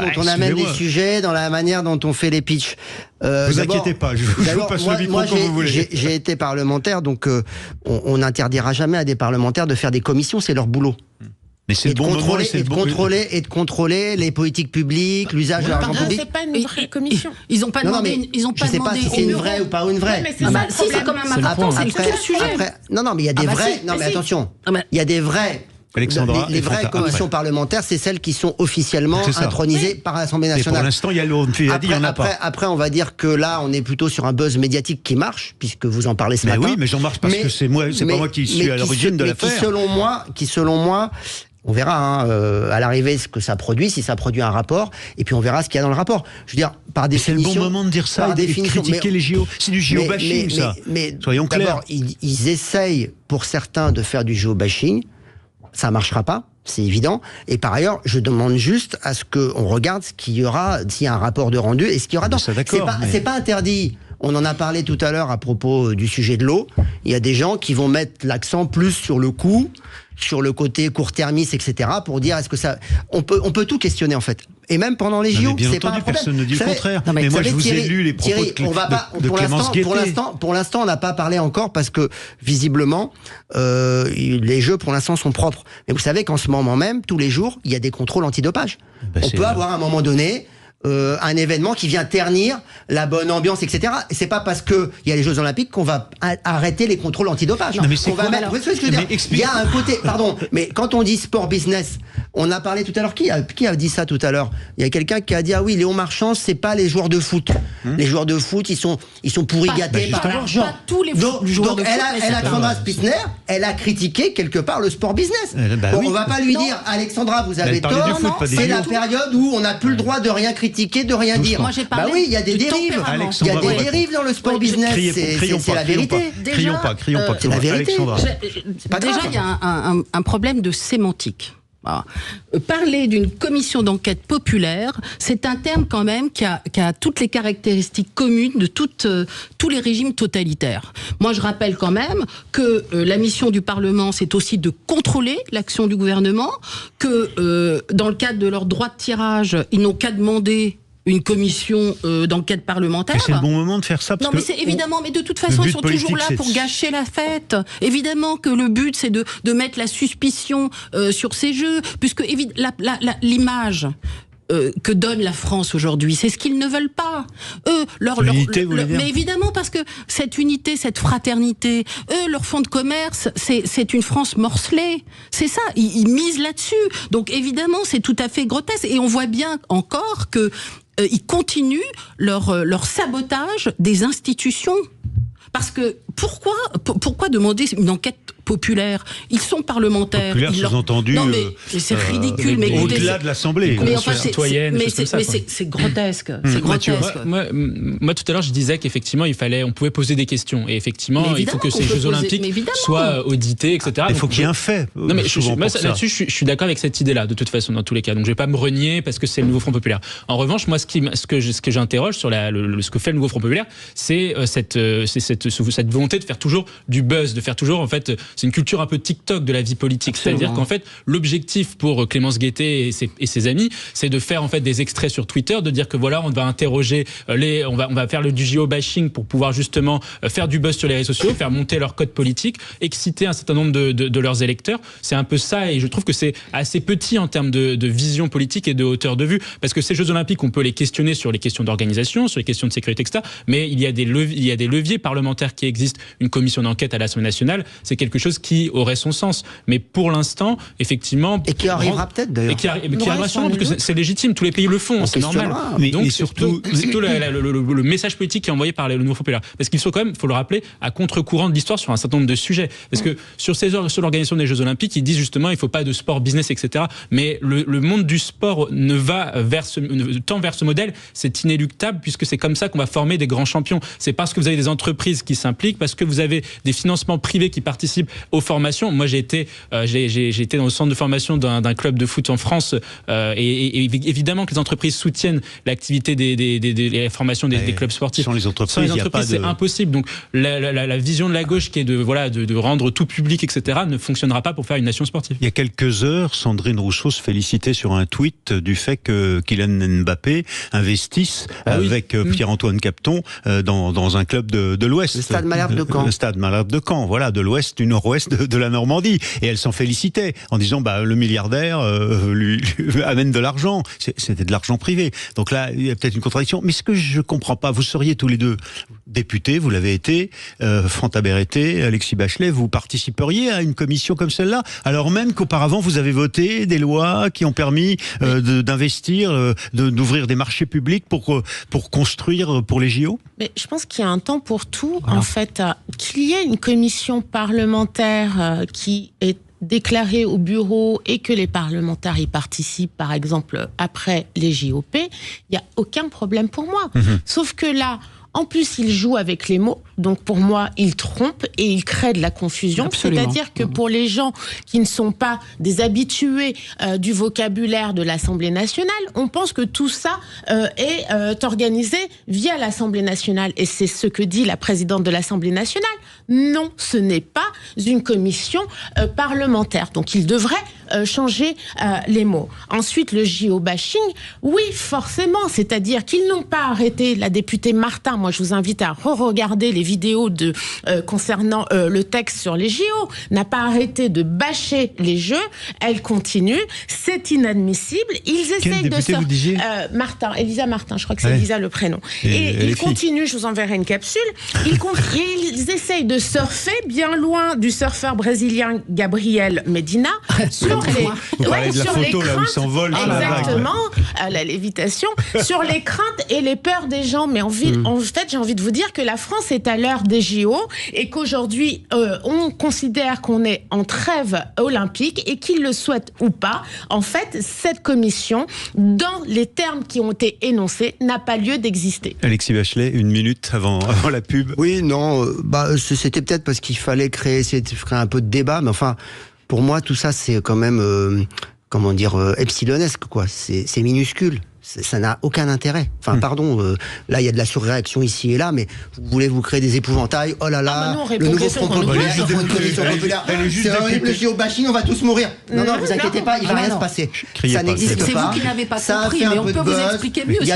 dont on amène les sujets, dans la manière dont on fait les pitchs. Vous inquiétez pas, je vous passe le micro quand vous voulez. J'ai été parlementaire, donc on n'interdira jamais à des parlementaires de faire des commissions, c'est leur boulot. Mais c'est de contrôler les politiques publiques, l'usage de l'argent public. C'est pas une vraie commission. Ils n'ont pas demandé. Je ne sais pas si c'est une vraie ou pas une vraie. Mais si, c'est quand même important, c'est tout le sujet. Non, mais il y a des vrais. Non, mais attention. Il y a des vrais. Les vraies commissions parlementaires, c'est celles qui sont officiellement intronisées par l'Assemblée nationale. Et pour l'instant, il y en a pas. Après, on va dire que là, on est plutôt sur un buzz médiatique qui marche, puisque vous en parlez ce matin. Oui, mais j'en marche parce que c'est pas moi qui suis à l'origine de l'affaire. Qui selon moi, on verra à l'arrivée ce que ça produit, si ça produit un rapport, et puis on verra ce qu'il y a dans le rapport. Je veux dire, par définition... C'est le bon moment de dire ça, et de critiquer les JO. C'est du géobashing, ça. Soyons clairs. D'abord, ils essayent, pour certains, de faire du géobashing. Ça marchera pas, c'est évident. Et par ailleurs, je demande juste à ce qu'on regarde ce qu'il y aura, s'il y a un rapport de rendu, et ce qu'il y aura dans... C'est pas interdit. On en a parlé tout à l'heure à propos du sujet de l'eau. Il y a des gens qui vont mettre l'accent plus sur le coût, sur le côté court-termiste, etc., pour dire est-ce que ça... On peut tout questionner, en fait. Et même pendant les JO, c'est pas un problème. Personne ne dit le contraire. Mais moi, je vous ai lu les propos de Clémence Guettet. Pour l'instant, on n'a pas parlé encore parce que, visiblement, les Jeux, pour l'instant, sont propres. Mais vous savez qu'en ce moment même, tous les jours, il y a des contrôles antidopage. On peut avoir, à un moment donné... un événement qui vient ternir la bonne ambiance, etc. Et c'est pas parce que il y a les Jeux Olympiques qu'on va arrêter les contrôles antidopage. Il y a un côté, pardon, mais quand on dit sport business, on a parlé tout à l'heure, qui a dit ça tout à l'heure? Il y a quelqu'un qui a dit, ah oui, Léon Marchand, c'est pas les joueurs de foot. Les joueurs de foot, ils sont pourri gâtés par l'argent. Pas tous les joueurs de foot. Alexandra Spitzer, elle a critiqué quelque part le sport business. On va pas lui dire, Alexandra, vous avez tort, c'est la période où on n'a plus le droit de rien critiquer, de rien dire. Moi, j'ai parlé oui, il y a des dérives. Il y a des dérives dans le sport business. C'est la vérité. Crions pas. C'est la vérité. Déjà, il y a un problème de sémantique. Voilà. Parler d'une commission d'enquête populaire, c'est un terme quand même qui a toutes les caractéristiques communes de tous les régimes totalitaires. Moi, je rappelle quand même que la mission du Parlement, c'est aussi de contrôler l'action du gouvernement, que dans le cadre de leur droit de tirage, ils n'ont qu'à demander une commission d'enquête parlementaire. Et c'est le bon moment de faire ça. Parce non, mais c'est évidemment, mais de toute façon, ils sont toujours là pour gâcher la fête. Évidemment que le but, c'est de mettre la suspicion sur ces jeux, puisque l'image que donne la France aujourd'hui, c'est ce qu'ils ne veulent pas. Eux, mais évidemment, parce que cette unité, cette fraternité, eux, leur fonds de commerce, c'est une France morcelée. C'est ça, ils misent là-dessus. Donc évidemment, c'est tout à fait grotesque. Et on voit bien encore que ils continuent leur sabotage des institutions. Parce que pourquoi demander une enquête populaire? Ils sont parlementaires. Populaire, sous-entendu. Non, mais c'est ridicule. Mais au-delà de l'Assemblée. Mais enfin, c'est grotesque. C'est grotesque. Moi, tout à l'heure, je disais qu'effectivement, on pouvait poser des questions. Et effectivement, il faut que ces Jeux Olympiques soient audités, etc. Il faut qu'il y ait un fait. Non, mais là-dessus, je suis d'accord avec cette idée-là, de toute façon, dans tous les cas. Donc, je vais pas me renier parce que c'est le nouveau Front populaire. En revanche, moi, ce que j'interroge sur ce que fait le nouveau Front populaire, c'est cette volonté de faire toujours du buzz, de faire toujours, en fait, c'est une culture un peu TikTok de la vie politique. Absolument. C'est-à-dire qu'en fait, l'objectif pour Clémence Guettet et ses amis, c'est de faire en fait des extraits sur Twitter, de dire que voilà, on va interroger on va faire du géobashing pour pouvoir justement faire du buzz sur les réseaux sociaux, faire monter leur code politique, exciter un certain nombre de leurs électeurs. C'est un peu ça, et je trouve que c'est assez petit en termes de vision politique et de hauteur de vue, parce que ces Jeux Olympiques, on peut les questionner sur les questions d'organisation, sur les questions de sécurité, etc. Mais il y a des leviers parlementaires qui existent. Une commission d'enquête à l'Assemblée nationale, c'est quelque chose qui aurait son sens. Mais pour l'instant, effectivement... Et qui arrivera peut-être, d'ailleurs. Et qui arrivera sûrement, parce que c'est légitime, tous les pays le font, c'est normal. Donc, surtout le message politique qui est envoyé par le nouveau populaire. Parce qu'il faut quand même, faut le rappeler, à contre-courant de l'histoire sur un certain nombre de sujets. Parce que sur l'organisation des Jeux Olympiques, ils disent justement, il ne faut pas de sport business, etc. Mais le monde du sport tend vers ce modèle, c'est inéluctable, puisque c'est comme ça qu'on va former des grands champions. C'est parce que vous avez des entreprises qui s'impliquent, parce que vous avez des financements privés qui participent aux formations. Moi, j'ai été dans le centre de formation d'un club de foot en France, et évidemment que les entreprises soutiennent l'activité des formations des clubs sportifs. Sans les entreprises, c'est impossible. Donc la vision de la gauche qui est de rendre tout public, etc., ne fonctionnera pas pour faire une nation sportive. Il y a quelques heures, Sandrine Rousseau se félicitait sur un tweet du fait que Kylian Mbappé investisse avec Pierre-Antoine Capton dans un club de l'Ouest. Le Stade Malherbe de Caen. Le Stade Malherbe de Caen, voilà, de l'Ouest, du Nord-Ouest de la Normandie. Et elle s'en félicitait en disant, le milliardaire lui amène de l'argent. C'était de l'argent privé. Donc là, il y a peut-être une contradiction. Mais ce que je comprends pas, vous seriez tous les deux députés, vous l'avez été, Fanta Berete, Alexis Bachelet, vous participeriez à une commission comme celle-là, alors même qu'auparavant vous avez voté des lois qui ont permis d'investir, d'ouvrir des marchés publics pour construire pour les JO? Mais je pense qu'il y a un temps pour tout, en fait. Qu'il y ait une commission parlementaire qui est déclarée au bureau et que les parlementaires y participent, par exemple, après les JOP, il n'y a aucun problème pour moi. Sauf que là, en plus, il joue avec les mots. Donc, pour moi, il trompe et il crée de la confusion. Absolument. C'est-à-dire que pour les gens qui ne sont pas des habitués du vocabulaire de l'Assemblée nationale, on pense que tout ça est organisé via l'Assemblée nationale. Et c'est ce que dit la présidente de l'Assemblée nationale. Non, ce n'est pas une commission parlementaire. Donc, il devrait changer les mots. Ensuite, le géobashing, oui, forcément. C'est-à-dire qu'ils n'ont pas arrêté, la députée Martin, moi je vous invite à re-regarder les vidéos concernant le texte sur les JO, n'a pas arrêté de bâcher les Jeux, elle continue, c'est inadmissible. Ils essayent de Martin, Elisa Martin, je crois que c'est Elisa le prénom. Et ils continuent, je vous enverrai une capsule, ils essayent de surfer bien loin du surfeur brésilien Gabriel Medina sur les craintes, exactement, à la lévitation, sur les craintes et les peurs des gens. Mais en fait, j'ai envie de vous dire que la France est à l'heure des JO et qu'aujourd'hui, on considère qu'on est en trêve olympique et qu'il le souhaite ou pas. En fait, cette commission, dans les termes qui ont été énoncés, n'a pas lieu d'exister. Alexis Bachelet, une minute avant la pub. Oui, non, c'était peut-être parce qu'il fallait créer un peu de débat, mais enfin, pour moi, tout ça, c'est quand même comment dire, epsilonesque, quoi. C'est minuscule. Ça n'a aucun intérêt. Enfin, pardon, là, il y a de la surréaction ici et là, mais vous voulez vous créer des épouvantails. Oh là là, le nouveau Front populaire, c'est horrible, le géobashing, on va tous mourir. Non, vous inquiétez pas, il va rien se passer. Ça n'existe pas. C'est vous qui n'avez pas compris, mais on peut vous expliquer mieux. Il y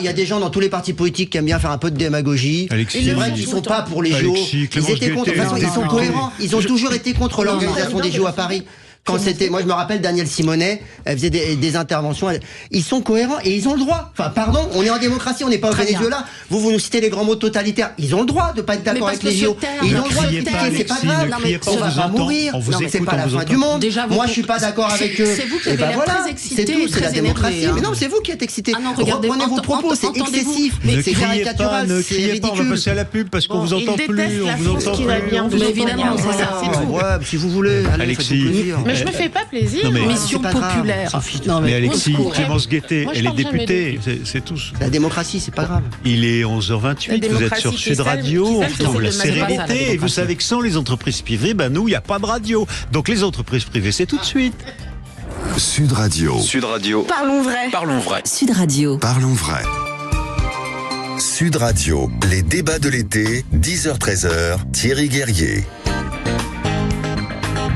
a des gens dans tous les partis politiques qui aiment bien faire un peu de démagogie. C'est vrai qu'ils sont pas pour les JO. Ils étaient contre. De toute façon, ils sont cohérents. Ils ont toujours été contre l'organisation des JO à Paris. Quand c'était, moi je me rappelle Danielle Simonet, elle faisait des interventions, ils sont cohérents et ils ont le droit. Enfin pardon, on est en démocratie, on n'est pas au Venezuela. Vous nous citez les grands mots totalitaires, ils ont le droit de pas être d'accord avec les JO. Ils ont le droit de critiquer, c'est pas grave. On va pas mourir, c'est pas la fin du monde. Moi je suis pas d'accord avec eux. C'est vous qui avez l'air très excité, c'est tout, c'est la démocratie. Mais non, c'est vous qui êtes excité. Reprenez vos propos, c'est excessif, c'est caricatural, ne criez pas, on va passer à la pub parce qu'on vous entend plus, on vous entend plus. Mais évidemment, c'est ça, c'est tout. Ouais, si vous voulez, Alexis. Mais je me fais pas plaisir. Mission populaire. Mais Alexis, Clémence Guettet, elle est députée, c'est tout. La démocratie, c'est pas grave. Il est 11h28, vous êtes sur Sud Radio, on retrouve la sérénité, et vous savez que sans les entreprises privées, nous, il n'y a pas de radio. Donc les entreprises privées, c'est tout de suite. Sud Radio. Sud Radio. Parlons vrai. Parlons vrai. Sud Radio. Parlons vrai. Sud Radio, les débats de l'été, 10h-13h, Thierry Guerrier.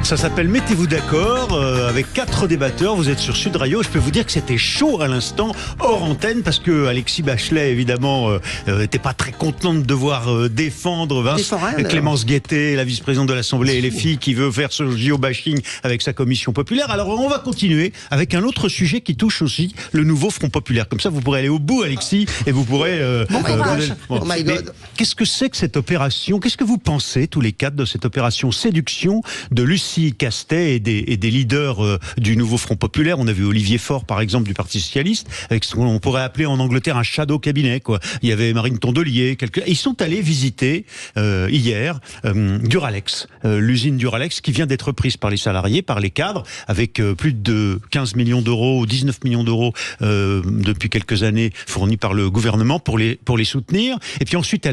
Ça s'appelle Mettez-vous d'accord, avec 4 débatteurs. Vous êtes sur Sud Radio. Je peux vous dire que c'était chaud à l'instant, hors antenne, parce que Alexis Bachelet, évidemment, était pas très content de devoir défendre Clémence Guettet, la vice-présidente de l'Assemblée LFI, qui veut faire ce géobashing avec sa commission populaire. Alors, on va continuer avec un autre sujet qui touche aussi le nouveau Front populaire. Comme ça, vous pourrez aller au bout, Alexis, et vous pourrez... Oh my God. Qu'est-ce que c'est que cette opération? Qu'est-ce que vous pensez, tous les 4, de cette opération séduction de Lucie Castet et des leaders du nouveau Front populaire? On a vu Olivier Faure, par exemple, du Parti socialiste, avec ce qu'on pourrait appeler en Angleterre un shadow cabinet, quoi. Il y avait Marine Tondelier, ils sont allés visiter hier Duralex, l'usine Duralex, qui vient d'être prise par les salariés, par les cadres, avec plus de 15 millions d'euros, 19 millions d'euros depuis quelques années fournis par le gouvernement pour les soutenir. Et puis ensuite,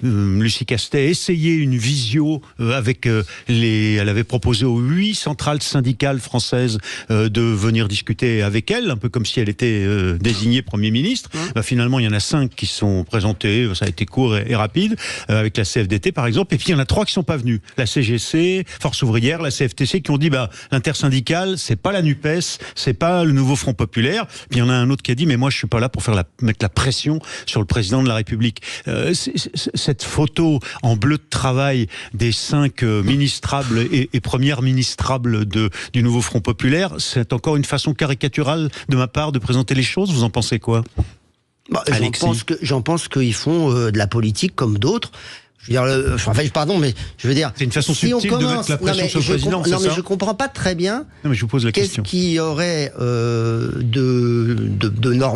Lucie Castet, essayé une visio avec elle avait proposé aux 8 centrales syndicales françaises de venir discuter avec elle, un peu comme si elle était désignée Premier ministre. Finalement, il y en a 5 qui sont présentés, ça a été court et rapide, avec la CFDT par exemple, et puis il y en a 3 qui sont pas venus. La CGC, Force ouvrière, la CFTC, qui ont dit l'intersyndicale, c'est pas la NUPES, c'est pas le nouveau Front populaire. Puis il y en a un autre qui a dit, mais moi je suis pas là pour mettre la pression sur le président de la République. Cette photo en bleu de travail des 5 ministrables et premières ministrables du nouveau Front populaire, c'est encore une façon caricaturale de ma part de présenter les choses. Vous en pensez quoi? J'en pense qu'ils font de la politique comme d'autres. Je veux dire, c'est une façon subtile de mettre la pression sur le président, c'est ça? Non, mais je comprends pas très bien. Non, mais je vous pose la question. Qu'est-ce qu'il y aurait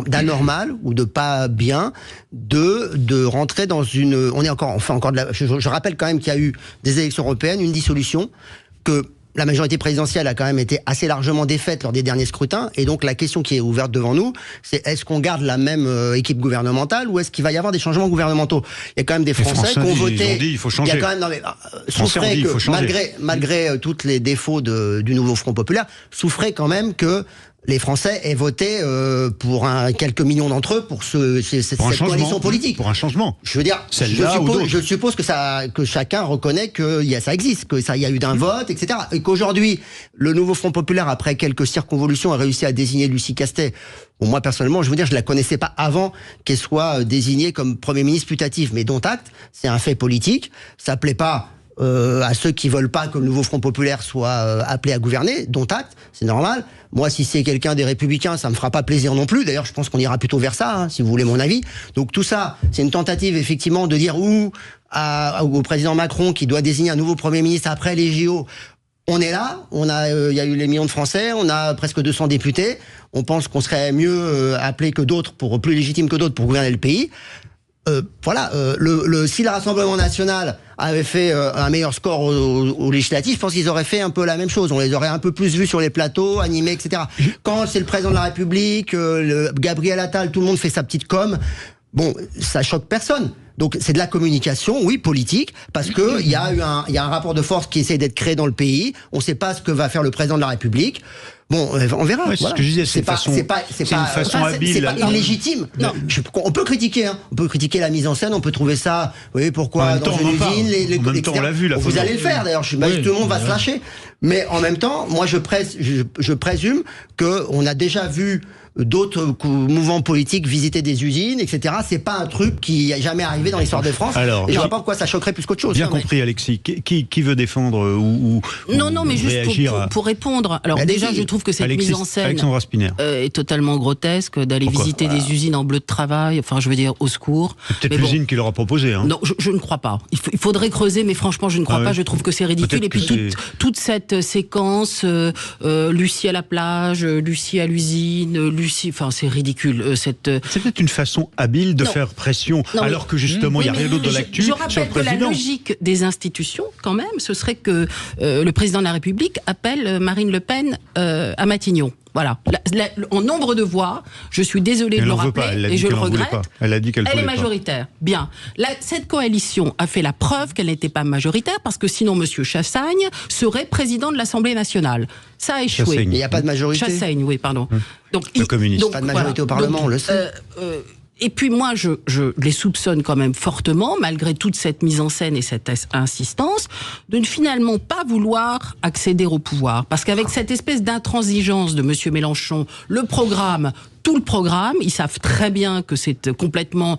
d'anormal ou de pas bien de rentrer dans une. Je rappelle quand même qu'il y a eu des élections européennes, une dissolution, que la majorité présidentielle a quand même été assez largement défaite lors des derniers scrutins, et donc la question qui est ouverte devant nous, c'est est-ce qu'on garde la même équipe gouvernementale ou est-ce qu'il va y avoir des changements gouvernementaux? Il y a quand même des Français qui ont voté. Il faut changer. Il y a quand même, souffrait que malgré tous les défauts du nouveau Front populaire, souffrait quand même que les Français aient voté pour quelques millions d'entre eux pour cette coalition politique. Pour un changement. Je veux dire, je suppose que chacun reconnaît que ça existe, que il y a eu d'un vote, etc. Et qu'aujourd'hui, le nouveau Front populaire, après quelques circonvolutions, a réussi à désigner Lucie Castet. Bon, moi, personnellement, je veux dire, je la connaissais pas avant qu'elle soit désignée comme Premier ministre putatif, mais dont acte, c'est un fait politique. Ça plaît pas à ceux qui veulent pas que le nouveau Front populaire soit appelé à gouverner, dont acte, c'est normal. Moi, si c'est quelqu'un des Républicains, ça me fera pas plaisir non plus. D'ailleurs, je pense qu'on ira plutôt vers ça, si vous voulez mon avis. Donc tout ça, c'est une tentative effectivement de dire au président Macron qui doit désigner un nouveau Premier ministre après les JO. On est là, il y a eu les millions de Français, on a presque 200 députés. On pense qu'on serait mieux appelé que d'autres, plus légitime que d'autres pour gouverner le pays. Si le Rassemblement national avait fait un meilleur score au législatif, je pense qu'ils auraient fait un peu la même chose. On les aurait un peu plus vus sur les plateaux, animés, etc. Quand c'est le président de la République, Gabriel Attal, tout le monde fait sa petite com. Bon, ça choque personne. Donc c'est de la communication, oui, politique, parce que il y a un rapport de force qui essaie d'être créé dans le pays. On ne sait pas ce que va faire le président de la République. Bon, on verra. Ouais, c'est ce que je disais, c'est une façon habile. C'est pas illégitime. Non, on peut critiquer, hein. On peut critiquer la mise en scène, on peut trouver ça. Oui, pourquoi dans une usine, en même temps, on l'a vu. Vous allez le faire d'ailleurs. Tout le monde va se lâcher. Mais en même temps, moi, je présume qu'on a déjà vu d'autres mouvements politiques visiter des usines, etc. C'est pas un truc qui est jamais arrivé dans l'histoire de France. Alors, et je vois pas pourquoi ça choquerait plus qu'autre chose. Bien compris, Alexis. Qui veut défendre ou non, mais juste pour répondre. Alors déjà, je trouve que cette mise en scène est totalement grotesque, d'aller visiter des usines en bleu de travail. Enfin, je veux dire, au secours. C'est peut-être l'usine qui leur a proposé. Hein. Non, je ne crois pas. Il faudrait creuser, mais franchement, je ne crois pas. Je trouve que c'est ridicule. Et puis toute cette séquence, Lucie à la plage, Lucie à l'usine, enfin, c'est ridicule. C'est peut-être une façon habile de faire pression, alors que justement, il n'y a rien d'autre de l'actu sur le président. Je rappelle que la logique des institutions, quand même, ce serait que le président de la République appelle Marine Le Pen à Matignon. Voilà. En nombre de voix, je suis désolée de le rappeler, et je le regrette, elle a dit qu'elle est majoritaire. Bien. Cette coalition a fait la preuve qu'elle n'était pas majoritaire, parce que sinon, M. Chassaigne serait président de l'Assemblée nationale. Ça a échoué. Il n'y a pas de majorité. Chassaigne, oui, pardon. Donc, le communiste. Pas de majorité au Parlement, on le sait. Et puis moi, je les soupçonne quand même fortement, malgré toute cette mise en scène et cette insistance, de ne finalement pas vouloir accéder au pouvoir. Parce qu'avec cette espèce d'intransigeance de M. Mélenchon, tout le programme, ils savent très bien que c'est complètement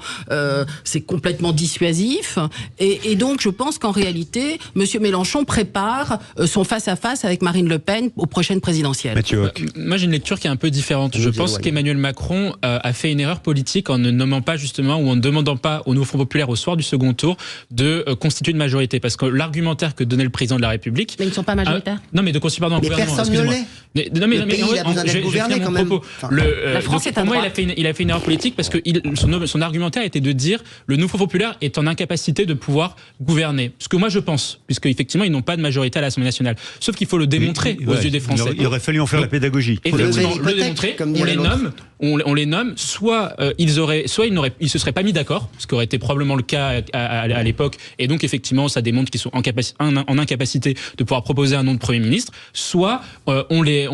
dissuasif. Et donc, je pense qu'en réalité, M. Mélenchon prépare son face-à-face avec Marine Le Pen aux prochaines présidentielles. Moi, j'ai une lecture qui est un peu différente. Je pense qu'Emmanuel Macron a fait une erreur politique en ne nommant pas justement, ou en ne demandant pas au Nouveau Front Populaire au soir du second tour de constituer une majorité. Parce que l'argumentaire que donnait le président de la République... Mais ils ne sont pas majoritaires. Non, mais de constituer un gouvernement. Personne ne l'est. Non, mais je gouverner quand même. Pour moi, il a fait une erreur politique parce que son argumentaire était de dire le Nouveau Populaire est en incapacité de pouvoir gouverner. Ce que moi je pense, puisque effectivement ils n'ont pas de majorité à l'Assemblée nationale. Sauf qu'il faut le démontrer aux yeux des Français. Il aurait fallu en faire la pédagogie. Effectivement, le démontrer. On les nomme. Soit ils se seraient pas mis d'accord, ce qui aurait été probablement le cas à l'époque. Et donc effectivement, ça démontre qu'ils sont en incapacité de pouvoir proposer un nom de Premier ministre. Soit on les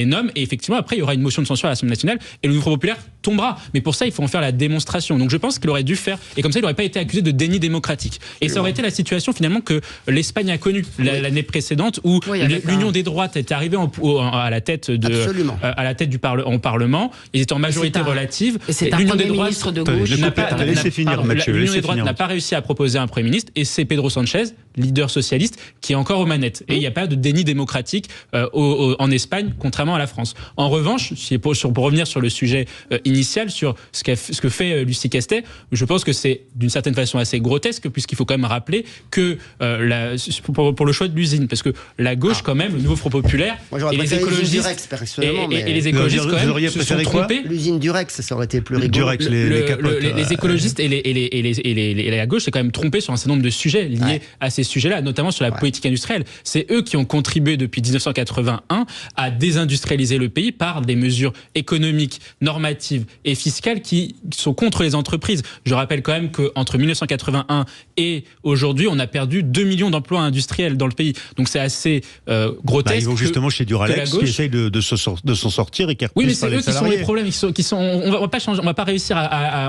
nomme et effectivement après il y aura une motion de censure à l'Assemblée nationale et le Nouveau Populaire tombera. Mais pour ça, il faut en faire la démonstration. Donc je pense qu'il aurait dû faire, et comme ça, il n'aurait pas été accusé de déni démocratique. Et ça aurait été la situation finalement que l'Espagne a connue l'année précédente, où l'Union des droites était arrivée à la tête du Parlement. Ils étaient en majorité relative. L'Union des droites de gauche n'a pas réussi à proposer un Premier ministre, et c'est Pedro Sanchez, leader socialiste, qui est encore aux manettes. Et il n'y a pas de déni démocratique en Espagne, contrairement à la France. En revanche, pour revenir sur le sujet initial, sur ce que fait Lucie Questet, je pense que c'est d'une certaine façon assez grotesque, puisqu'il faut quand même rappeler que pour le choit de l'usine, parce que la gauche quand même, le Nouveau Front Populaire, et les écologistes quand même se sont trompés. L'usine Durex, ça aurait été plus rigolo. Les écologistes et la gauche s'est quand même trompé sur un certain nombre de sujets liés à ces sujets-là, notamment sur la politique industrielle. C'est eux qui ont contribué depuis 1981 à désindustrialiser le pays par des mesures économiques, normatives et fiscales qui sont contre les entreprises. Je rappelle quand même qu'entre 1981 et aujourd'hui, on a perdu 2 millions d'emplois industriels dans le pays. Donc c'est assez grotesque. Ils vont justement chez Duralex qui essaye de s'en sortir et qui repousse les salariés. Oui, mais c'est eux qui sont les problèmes.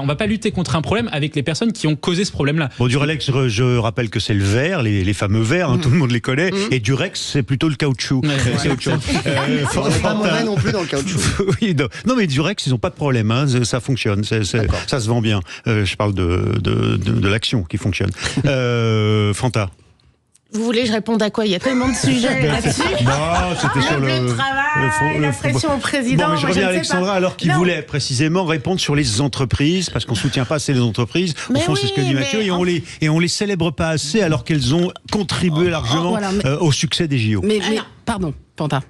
On va pas lutter contre un problème avec les personnes qui ont causé ce problème-là. Bon, Duralex, je rappelle que c'est le verre, les fameux verres, tout le monde les connaît, et Durex, c'est plutôt le caoutchouc. C'est autre chose. C'est pas mauvais non plus dans le caoutchouc. Oui, non, mais Durex, ils n'ont pas de problème, ça fonctionne, ça se vend bien. Je parle de l'action qui fonctionne. Fanta. Vous voulez que je réponde à quoi? Il y a tellement de sujets là-dessus. Non, c'était sur le travail, la pression au président. Bon, mais je reviens à Alexandra, alors qu'il voulait précisément répondre sur les entreprises, parce qu'on ne soutient pas assez les entreprises. Au fond, c'est ce que dit Mathieu, et on les célèbre pas assez, alors qu'elles ont contribué largement au succès des JO. Mais pardon, Fanta.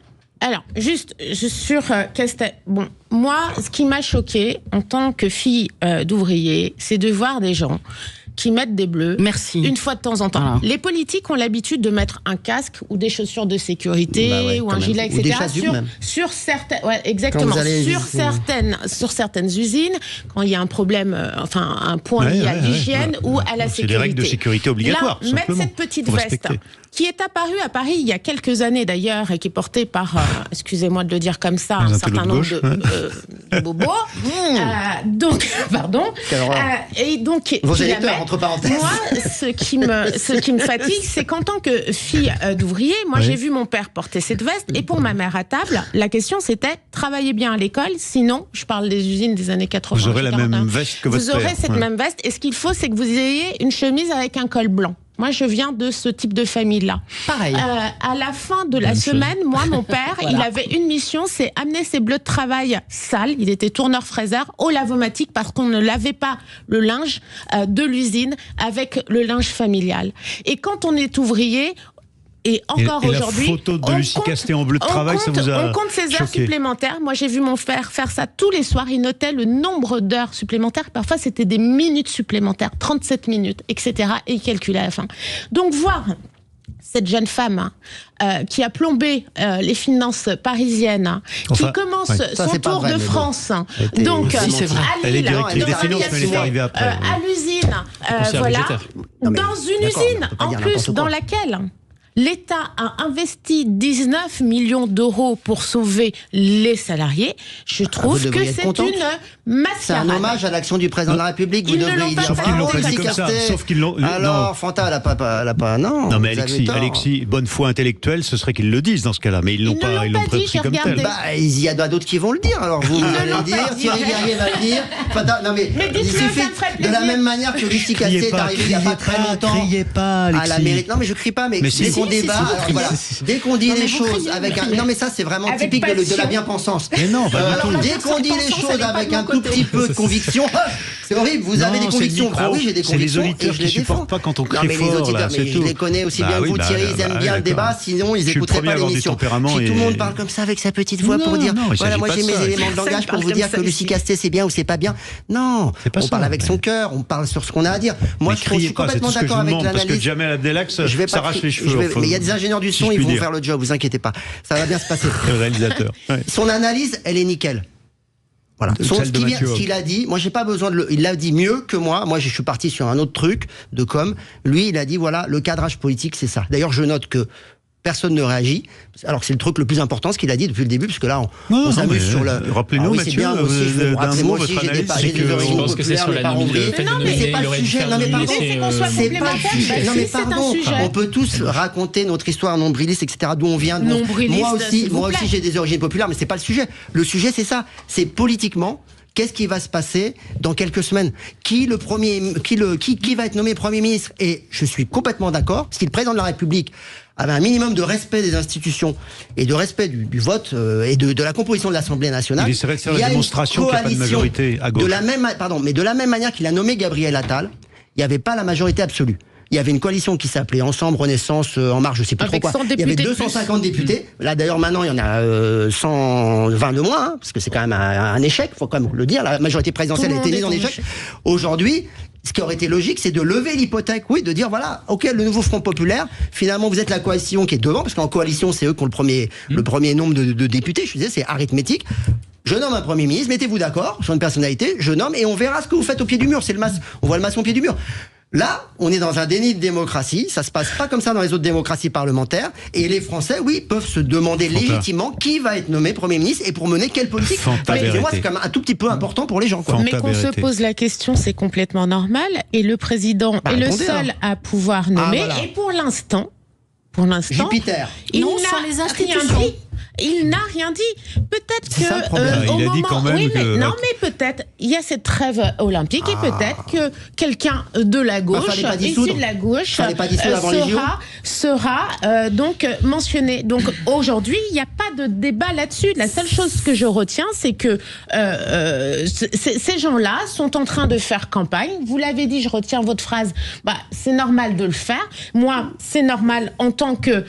Alors, juste sur bon, moi, ce qui m'a choquée en tant que fille d'ouvrier, c'est de voir des gens qui mettent des bleus. Merci. Une fois de temps en temps. Voilà. Les politiques ont l'habitude de mettre un casque ou des chaussures de sécurité ou un gilet, etc. Sur certaines, exactement. Sur certaines usines, quand il y a un problème, un point lié à l'hygiène ou à la sécurité. C'est des règles de sécurité obligatoires. Là, mettre cette petite veste qui est apparue à Paris il y a quelques années d'ailleurs et qui est portée par, excusez-moi de le dire comme ça, un certain nombre de bobos. Donc, pardon. Et donc, vos électeurs, entre parenthèses. Moi, ce qui me fatigue, c'est qu'en tant que fille d'ouvrier, moi j'ai vu mon père porter cette veste et pour ma mère à table, la question c'était travaillez bien à l'école, sinon, je parle des usines des années 80. Vous aurez la même veste que votre père. Vous aurez cette même veste et ce qu'il faut, c'est que vous ayez une chemise avec un col blanc. Moi, je viens de ce type de famille-là. Pareil. À la fin de la semaine, moi, mon père, il avait une mission, c'est amener ses bleus de travail sales. Il était tourneur-fraiseur au lavomatique parce qu'on ne lavait pas le linge de l'usine avec le linge familial. Et quand on est ouvrier, et encore aujourd'hui, la photo de Lucie Castet en bleu de travail, ça vous a on compte ses heures supplémentaires. Moi, j'ai vu mon père faire ça tous les soirs. Il notait le nombre d'heures supplémentaires. Parfois, c'était des minutes supplémentaires, 37 minutes, etc. Et il calculait à la fin. Donc, voir cette jeune femme qui a plombé les finances parisiennes, qui commence son tour de France. Donc, c'est vrai. Elle est directrice des finances, mais elle est arrivée après. À l'usine, dans une usine, en plus, dans laquelle l'État a investi 19 millions d'euros pour sauver les salariés. Je trouve que c'est une mascarade. C'est un hommage à l'action du président de la République. Vous devriez dire. Sauf qu'ils l'ont pas dit comme ça. Sauf qu'ils l'ont. Alors, Fanta, elle a pas. Non. Non, mais Alexis, bonne foi intellectuelle, ce serait qu'ils le disent dans ce cas-là. Mais ils l'ont pas pris comme tel. Il y a d'autres qui vont le dire. Alors vous allez le dire. Thierry Verrier va le dire. Non, mais il suffit de la même manière que Lucie Castet est arrivée il n'y a pas très longtemps. Criez pas, Alexis. À la mairie. Non, mais je crie pas. Mais dès qu'on dit les choses avec un... Non, mais ça, c'est vraiment typique de la bien-pensance. Mais non, pas du tout. Dès qu'on dit les choses avec un tout petit peu de conviction, c'est horrible, vous avez des convictions. Ah oui, j'ai des convictions. C'est les auditeurs qui supportent pas quand on crie fort, là, c'est tout. Je les connais aussi bien que vous, Thierry, ils aiment bien le débat, sinon ils n'écouteraient pas l'émission. Si tout le monde parle comme ça avec sa petite voix pour dire, voilà, moi j'ai mes éléments de langage pour vous dire que Lucie Castet c'est bien ou c'est pas bien. Non, on parle avec son cœur, on parle sur ce qu'on a à dire. Moi, je suis complètement d'accord avec l'analyse. Parce que Jamel Abdelax s'arrache les cheveux. Mais il y a des ingénieurs du son, ils vont faire le job, vous inquiétez pas. Ça va bien se passer. Le réalisateur. Son analyse, elle est nickel. Voilà. Ce qu'il a dit, moi j'ai pas besoin de il l'a dit mieux que moi. Moi je suis parti sur un autre truc de com. Lui il a dit voilà, le cadrage politique c'est ça. D'ailleurs je note que personne ne réagit, alors que c'est le truc le plus important, ce qu'il a dit depuis le début, parce que là, on s'amuse sur le... Rappelez-nous, Mathieu, moi aussi, j'ai des je pense que c'est sur la fait de nominer le réalisateur. Non, mais pardon, c'est pas le sujet. Non, mais pardon, on peut tous raconter notre histoire nombriliste, etc., d'où on vient. Moi aussi, j'ai des origines populaires, mais c'est pas le sujet. Le sujet, c'est ça. C'est politiquement... Qu'est-ce qui va se passer dans quelques semaines ? Qui va être nommé Premier ministre ? Et je suis complètement d'accord, parce que le président de la République avait un minimum de respect des institutions et de respect du vote et de la composition de l'Assemblée nationale. Il essaierait de faire la démonstration qu'il n'y a pas de majorité à gauche. De la même manière qu'il a nommé Gabriel Attal, il n'y avait pas la majorité absolue. Il y avait une coalition qui s'appelait Ensemble, Renaissance, En Marche, je sais plus trop quoi. Il y avait 250 députés. Là, d'ailleurs, maintenant, il y en a 120 de moins, hein, parce que c'est quand même un échec, faut quand même le dire. La majorité présidentielle a été mise en échec. Aujourd'hui, ce qui aurait été logique, c'est de lever l'hypothèque, de dire voilà, ok, le nouveau Front Populaire, finalement, vous êtes la coalition qui est devant, parce qu'en coalition, c'est eux qui ont le premier nombre de députés. Je disais, c'est arithmétique. Je nomme un Premier ministre, mettez-vous d'accord sur une personnalité, je nomme, et on verra ce que vous faites au pied du mur. On voit le maçon au pied du mur. Là, on est dans un déni de démocratie, ça se passe pas comme ça dans les autres démocraties parlementaires, et les Français, peuvent se demander légitimement qui va être nommé Premier ministre et pour mener quelle politique. Moi, c'est quand même un tout petit peu important pour les gens. Mais qu'on se pose la question, c'est complètement normal, et le président est le seul à pouvoir nommer, et pour l'instant, Jupiter. Il n'a rien dit. Il n'a rien dit. Peut-être que il a dit quand même que... Non, mais peut-être il y a cette trêve olympique et peut-être que quelqu'un de la gauche, issu de la gauche, sera donc mentionné. Donc aujourd'hui, il n'y a pas de débat là-dessus. La seule chose que je retiens, c'est que ces gens-là sont en train de faire campagne. Vous l'avez dit, je retiens votre phrase. C'est normal de le faire. Moi, c'est normal en tant que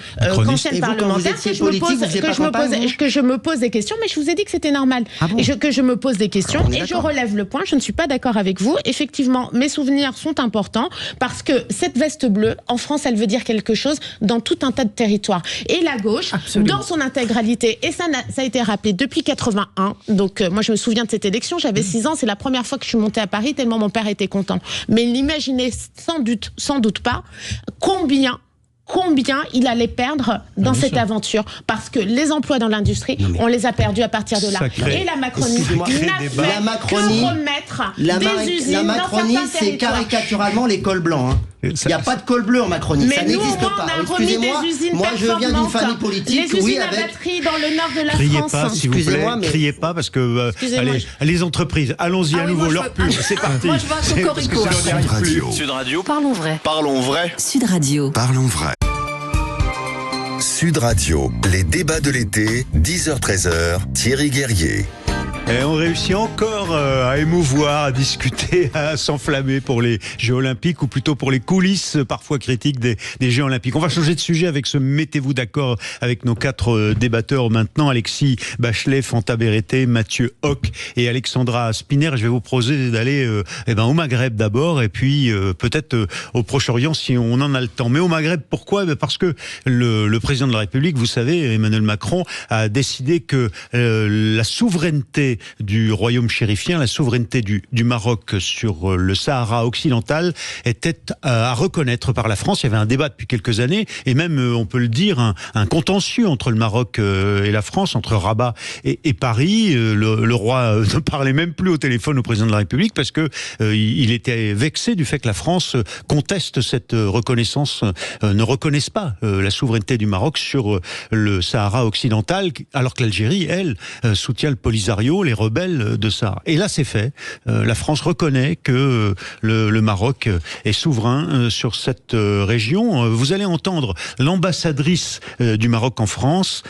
qu'ancienne parlementaire que je me je me pose des questions, mais je vous ai dit que c'était normal. Ah bon? Que je me pose des questions et je relève le point. Je ne suis pas d'accord avec vous. Effectivement, mes souvenirs sont importants parce que cette veste bleue, en France, elle veut dire quelque chose dans tout un tas de territoires. Et la gauche, dans son intégralité, et ça a été rappelé depuis 81. Donc, moi, je me souviens de cette élection. J'avais 6 ans. C'est la première fois que je suis montée à Paris, tellement mon père était content. Mais il n'imaginait sans doute pas combien il allait perdre dans cette aventure. Parce que les emplois dans l'industrie, on les a perdus à partir de là. Et la Macronie n'a fait que remettre des usines. La Macronie, c'est caricaturalement les cols blancs. Hein. Il n'y a pas de col bleu en Macronie, ça n'existe pas. Excusez-moi, moi je viens d'une famille politique. Les usines à batterie dans le nord de la France. Pas, s'il vous plaît, criez pas parce que les entreprises, allons-y à nouveau, leur pub, c'est parti. Moi je vois Cocorico. Sud Radio. Parlons vrai. Parlons vrai. Sud Radio. Parlons vrai. Sud Radio, les débats de l'été, 10h-13h, Thierry Guerrier. Et on réussit encore à émouvoir, à discuter, à s'enflammer pour les Jeux Olympiques ou plutôt pour les coulisses parfois critiques des Jeux Olympiques. On va changer de sujet avec ce mettez-vous d'accord avec nos 4 débatteurs maintenant. Alexis Bachelet, Fanta Berete, Mathieu Hoc et Alexandra Spiner. Je vais vous proposer d'aller au Maghreb d'abord et puis peut-être au Proche-Orient si on en a le temps. Mais au Maghreb, pourquoi ? Parce que le président de la République, vous savez, Emmanuel Macron, a décidé que la souveraineté du royaume chérifien, la souveraineté du Maroc sur le Sahara occidental était à reconnaître par la France. Il y avait un débat depuis quelques années et même, on peut le dire, un contentieux entre le Maroc et la France, entre Rabat et Paris. Le roi ne parlait même plus au téléphone au président de la République parce que il était vexé du fait que la France conteste cette reconnaissance, ne reconnaisse pas la souveraineté du Maroc sur le Sahara occidental, alors que l'Algérie, elle, soutient le Polisario, les rebelles de Sahara. Et là, c'est fait. La France reconnaît que le Maroc est souverain sur cette région. Vous allez entendre l'ambassadrice du Maroc en France,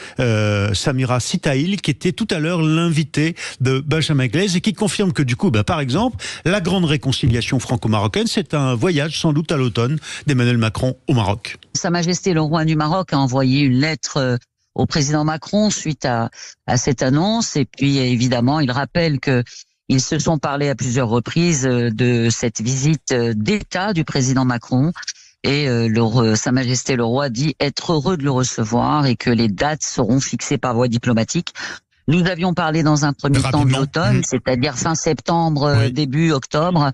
Samira Sitaïl, qui était tout à l'heure l'invitée de Benjamin Glaise et qui confirme que du coup, par exemple, la grande réconciliation franco-marocaine, c'est un voyage sans doute à l'automne d'Emmanuel Macron au Maroc. Sa Majesté le roi du Maroc a envoyé une lettre au président Macron suite à cette annonce. Et puis, évidemment, il rappelle que ils se sont parlé à plusieurs reprises de cette visite d'État du président Macron. Et Sa Majesté le roi dit être heureux de le recevoir et que les dates seront fixées par voie diplomatique. Nous avions parlé dans un premier temps de l'automne, c'est-à-dire fin septembre, début octobre.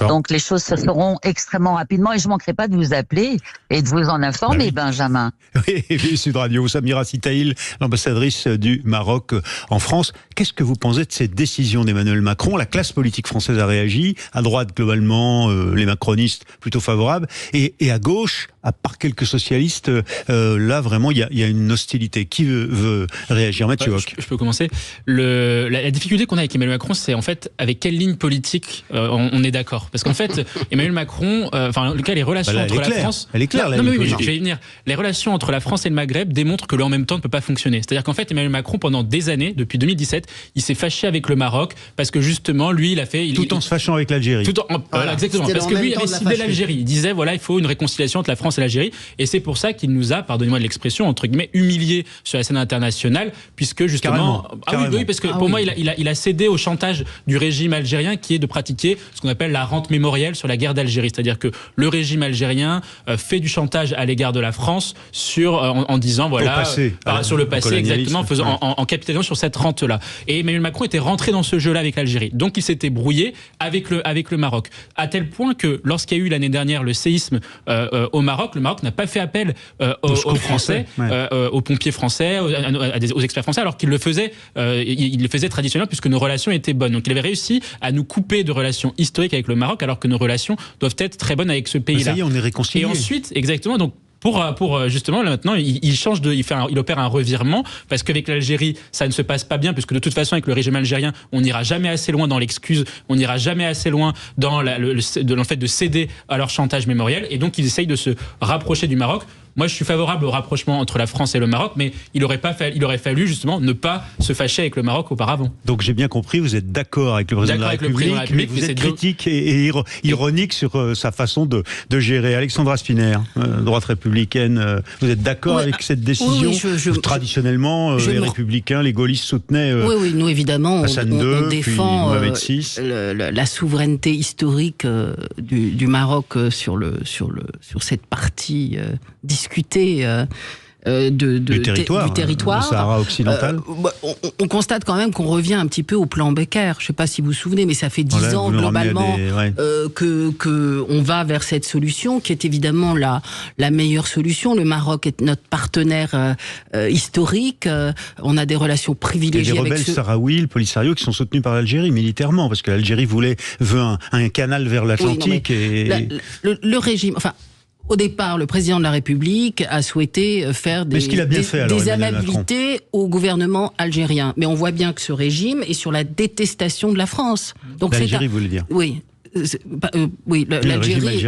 Donc les choses se feront extrêmement rapidement et je ne manquerai pas de vous appeler et de vous en informer, Benjamin. Oui, Sud Radio, Samira Sitaïl, l'ambassadrice du Maroc en France. Qu'est-ce que vous pensez de cette décision d'Emmanuel Macron ? La classe politique française a réagi, à droite globalement, les macronistes plutôt favorables, et à gauche, à part quelques socialistes, là vraiment il y a une hostilité. Qui veut réagir ? Mathieu Hoc. Je peux commencer. La difficulté qu'on a avec Emmanuel Macron, c'est en fait avec quelle ligne politique on est d'accord. Parce qu'en fait, Emmanuel Macron, en tout cas les relations entre la France... Elle est claire, je vais y venir. Les relations entre la France et le Maghreb démontrent que le en même temps ne peut pas fonctionner. C'est-à-dire qu'en fait, Emmanuel Macron, pendant des années, depuis 2017, il s'est fâché avec le Maroc parce que justement, lui, il a fait... Tout en se fâchant avec l'Algérie. Voilà, exactement. Parce que lui, il avait ciblé l'Algérie. Il disait, voilà, il faut une réconciliation entre la France et l'Algérie. Et c'est pour ça qu'il nous a, pardonnez-moi de l'expression, entre guillemets, humiliés sur la scène internationale, puisque justement... Oui, parce que pour moi, il a cédé au chantage du régime algérien qui est de pratiquer ce qu'on appelle la rente mémorielle sur la guerre d'Algérie. C'est-à-dire que le régime algérien fait du chantage à l'égard de la France en disant, voilà, sur le passé, exactement, en capitalisant sur cette rente-là. Et Emmanuel Macron était rentré dans ce jeu-là avec l'Algérie. Donc il s'était brouillé avec le Maroc. À tel point que lorsqu'il y a eu l'année dernière le séisme au Maroc, le Maroc n'a pas fait appel aux Français, aux pompiers français, aux experts français, alors qu'il le faisait. Il le faisait traditionnellement puisque nos relations étaient bonnes. Donc il avait réussi à nous couper de relations historiques avec le Maroc alors que nos relations doivent être très bonnes avec ce pays-là. Ça y est, on est réconciliés. Et ensuite, exactement, donc pour justement là maintenant il opère un revirement parce qu'avec l'Algérie ça ne se passe pas bien puisque de toute façon avec le régime algérien on n'ira jamais assez loin dans l'excuse, on n'ira jamais assez loin dans le fait de céder à leur chantage mémoriel et donc ils essayent de se rapprocher du Maroc moi je suis favorable au rapprochement entre la France et le Maroc, mais il aurait fallu justement ne pas se fâcher avec le Maroc auparavant. Donc j'ai bien compris, vous êtes d'accord avec le président de la République, mais vous êtes critique et ironique sur sa façon de gérer. Alexandra Spinner, droite républicaine, vous êtes d'accord avec cette décision? Traditionnellement, les républicains, les gaullistes soutenaient oui, nous évidemment, Hassan II, on défend la souveraineté historique du Maroc sur cette partie discutée du territoire, le Sahara occidental. On constate quand même qu'on revient un petit peu au plan Becker. Je ne sais pas si vous vous souvenez, mais ça fait 10 ans globalement que on va vers cette solution qui est évidemment la meilleure solution. Le Maroc est notre partenaire historique. On a des relations privilégiées avec les rebelles sahraouis, le Polisario, qui sont soutenus par l'Algérie militairement, parce que l'Algérie veut un canal vers l'Atlantique. Le régime... Enfin, au départ, le président de la République a souhaité faire des amabilités au gouvernement algérien. Mais on voit bien que ce régime est sur la détestation de la France. Donc l'Algérie, vous voulez dire? Oui. L'Algérie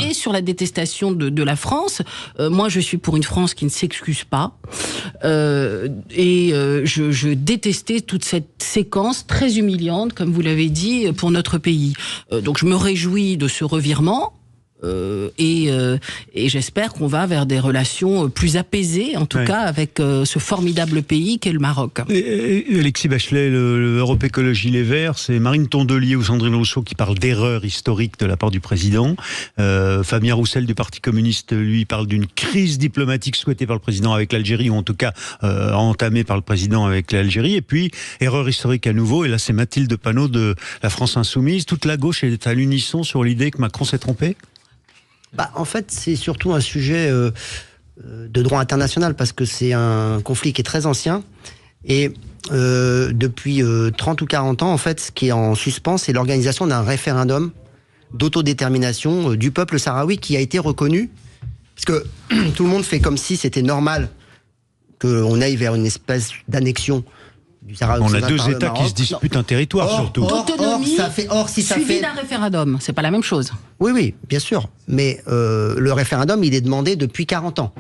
et sur la détestation de la France. Moi, je suis pour une France qui ne s'excuse pas. Je détestais toute cette séquence très humiliante, comme vous l'avez dit, pour notre pays. Donc je me réjouis de ce revirement. Et j'espère qu'on va vers des relations plus apaisées, en tout cas avec ce formidable pays qu'est le Maroc. Alexis Bachelet, l'Europe Écologie Les Verts, c'est Marine Tondelier ou Sandrine Rousseau qui parlent d'erreur historique de la part du président. Fabien Roussel du Parti communiste, lui, parle d'une crise diplomatique souhaitée par le président avec l'Algérie, ou en tout cas entamée par le président avec l'Algérie. Et puis, erreur historique à nouveau, et là c'est Mathilde Panot de la France Insoumise. Toute la gauche est à l'unisson sur l'idée que Macron s'est trompé? En fait, c'est surtout un sujet de droit international, parce que c'est un conflit qui est très ancien. Et depuis 30 ou 40 ans, en fait, ce qui est en suspens, c'est l'organisation d'un référendum d'autodétermination du peuple sahraoui qui a été reconnu. Parce que tout le monde fait comme si c'était normal qu'on aille vers une espèce d'annexion du Sahara occidental. On a deux États qui se disputent un territoire, surtout. D'autonomie suivi d'un référendum, c'est pas la même chose. Oui, bien sûr. Mais le référendum, il est demandé depuis 40 ans.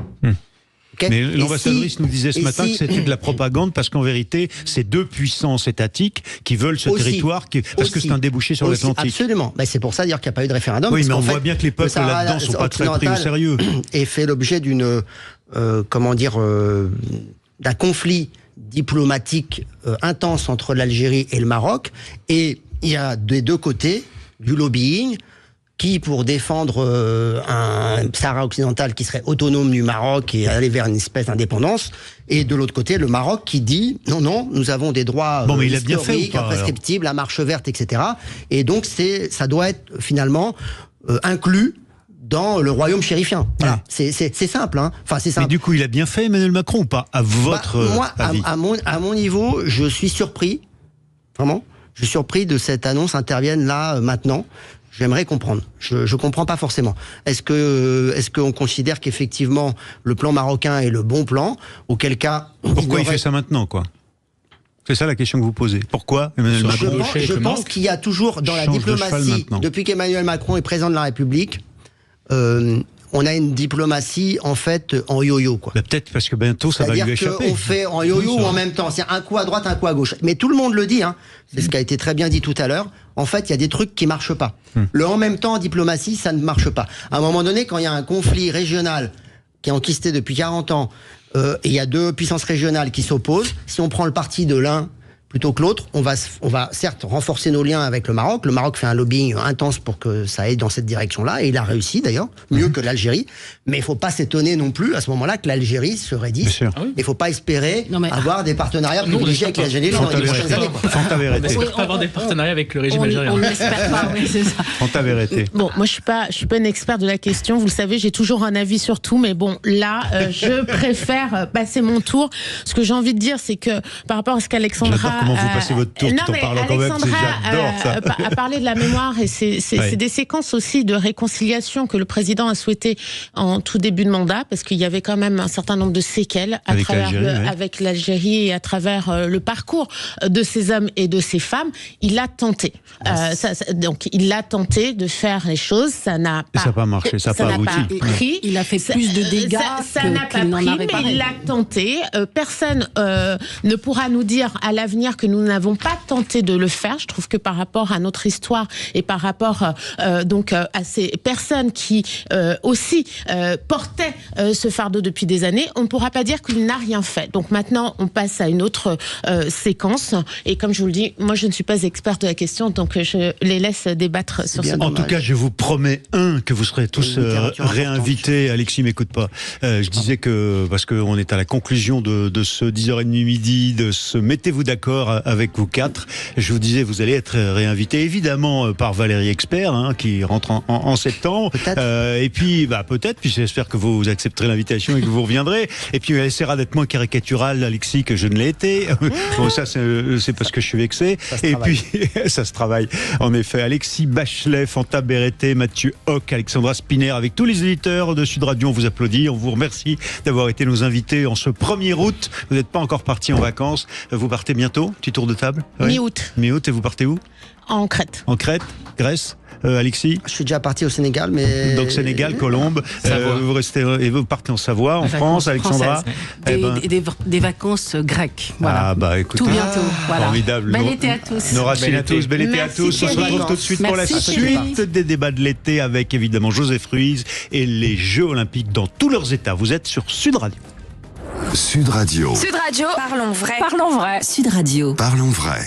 Okay. Mais l'ambassadrice nous disait ce matin que c'était de la propagande, parce qu'en vérité, c'est deux puissances étatiques qui veulent ce territoire, parce que c'est un débouché sur l'Atlantique. Absolument. C'est pour ça dire qu'il n'y a pas eu de référendum. Oui, mais on voit bien que les peuples là-dedans ne sont pas très pris au sérieux. Et fait l'objet d'une, d'un conflit diplomatique intense entre l'Algérie et le Maroc. Et il y a des deux côtés du lobbying qui, pour défendre un Sahara occidental qui serait autonome du Maroc et aller vers une espèce d'indépendance, et de l'autre côté, le Maroc qui dit non, nous avons des droits historiques, imprescriptibles, la marche verte, etc. Et donc, ça doit être finalement inclus dans le royaume chérifien. Voilà. C'est simple, hein. Enfin, c'est simple. Mais du coup, il a bien fait, Emmanuel Macron, ou pas, à votre avis? À mon niveau, je suis surpris, vraiment, je suis surpris de cette annonce intervienne là, maintenant. J'aimerais comprendre. Je comprends pas forcément. Est-ce qu'on considère qu'effectivement le plan marocain est le bon plan? Auquel cas, pourquoi il fait ça maintenant, quoi? C'est ça la question que vous posez. Pourquoi Emmanuel Macron? Je pense qu'il y a toujours dans la diplomatie, depuis qu'Emmanuel Macron est président de la République, on a une diplomatie en fait en yo-yo, quoi. Peut-être parce que bientôt ça va lui échapper. C'est-à-dire qu'on fait en yo-yo ou en même temps. C'est un coup à droite, un coup à gauche. Mais tout le monde le dit, hein. C'est ce qui a été très bien dit tout à l'heure. En fait, il y a des trucs qui marchent pas. Le en même temps en diplomatie, ça ne marche pas. À un moment donné, quand il y a un conflit régional qui est enquisté depuis 40 ans, et il y a deux puissances régionales qui s'opposent, si on prend le parti de l'un plutôt que l'autre, on va certes renforcer nos liens avec le Maroc. Le Maroc fait un lobbying intense pour que ça aille dans cette direction-là, et il a réussi d'ailleurs, mieux que l'Algérie. Mais il faut pas s'étonner non plus à ce moment-là que l'Algérie se raidisse. Il faut pas espérer avoir des partenariats privilégiés avec l'Algérie dans les prochaines années. On n'espère pas avoir des partenariats avec le régime algérien. On ne l'espère pas, oui, c'est ça. Bon, moi je suis pas une experte de la question. Vous le savez, j'ai toujours un avis sur tout, mais bon, là, je préfère passer mon tour. Ce que j'ai envie de dire, c'est que par rapport à ce qu'Alexandra comment vous passez votre tour tout en parlant quand même. J'adore ça. A parlé de la mémoire et c'est des séquences aussi de réconciliation que le président a souhaité en tout début de mandat, parce qu'il y avait quand même un certain nombre de séquelles avec l'Algérie et à travers le parcours de ces hommes et de ces femmes. Il a tenté. Donc il a tenté de faire les choses. Ça n'a pas marché, ça n'a pas abouti. Il a fait plus de dégâts. Ça n'a pas pris, mais il a tenté. Personne ne pourra nous dire à l'avenir que nous n'avons pas tenté de le faire. Je trouve que par rapport à notre histoire et par rapport à ces personnes qui aussi portaient ce fardeau depuis des années, on ne pourra pas dire qu'il n'a rien fait. Donc maintenant, on passe à une autre séquence. Et comme je vous le dis, moi je ne suis pas experte de la question, donc je les laisse débattre sur ce. En tout cas, je vous promets que vous serez tous réinvités. Alexis m'écoute pas. Je disais que parce qu'on est à la conclusion de ce 10h30 midi, de ce mettez-vous d'accord avec vous quatre. Je vous disais, vous allez être réinvités évidemment par Valérie Expert, qui rentre en septembre. Et puis peut-être, puis j'espère que vous accepterez l'invitation et que vous reviendrez. Et puis elle essaiera d'être moins caricatural, Alexis, que je ne l'ai été. Bon, ça c'est parce que je suis vexé. Et puis ça se travaille. En effet, Alexis Bachelet, Fanta Berreté, Mathieu Hoc, Alexandra Spinner, avec tous les éditeurs de Sud Radio, on vous applaudit, on vous remercie d'avoir été nos invités en ce 1er août. Vous n'êtes pas encore partis en vacances. Vous partez bientôt? Petit tour de table? Mi-août. Mi-août, et vous partez où? En Crète. En Crète? Grèce? Alexis? Je suis déjà parti au Sénégal, mais... Donc Sénégal, Colombe, vous restez et vous partez en Savoie, en France, Alexandra. Des vacances grecques. Voilà. Écoutez, tout bientôt. Voilà. Formidable. Bel été à tous. Nos racines à tous, bel été à tous. On se retrouve tout de suite pour la suite des débats de l'été avec évidemment Joseph Ruiz et les Jeux Olympiques dans tous leurs états. Vous êtes sur Sud Radio. Sud Radio. Sud Radio. Parlons vrai. Parlons vrai. Sud Radio. Parlons vrai.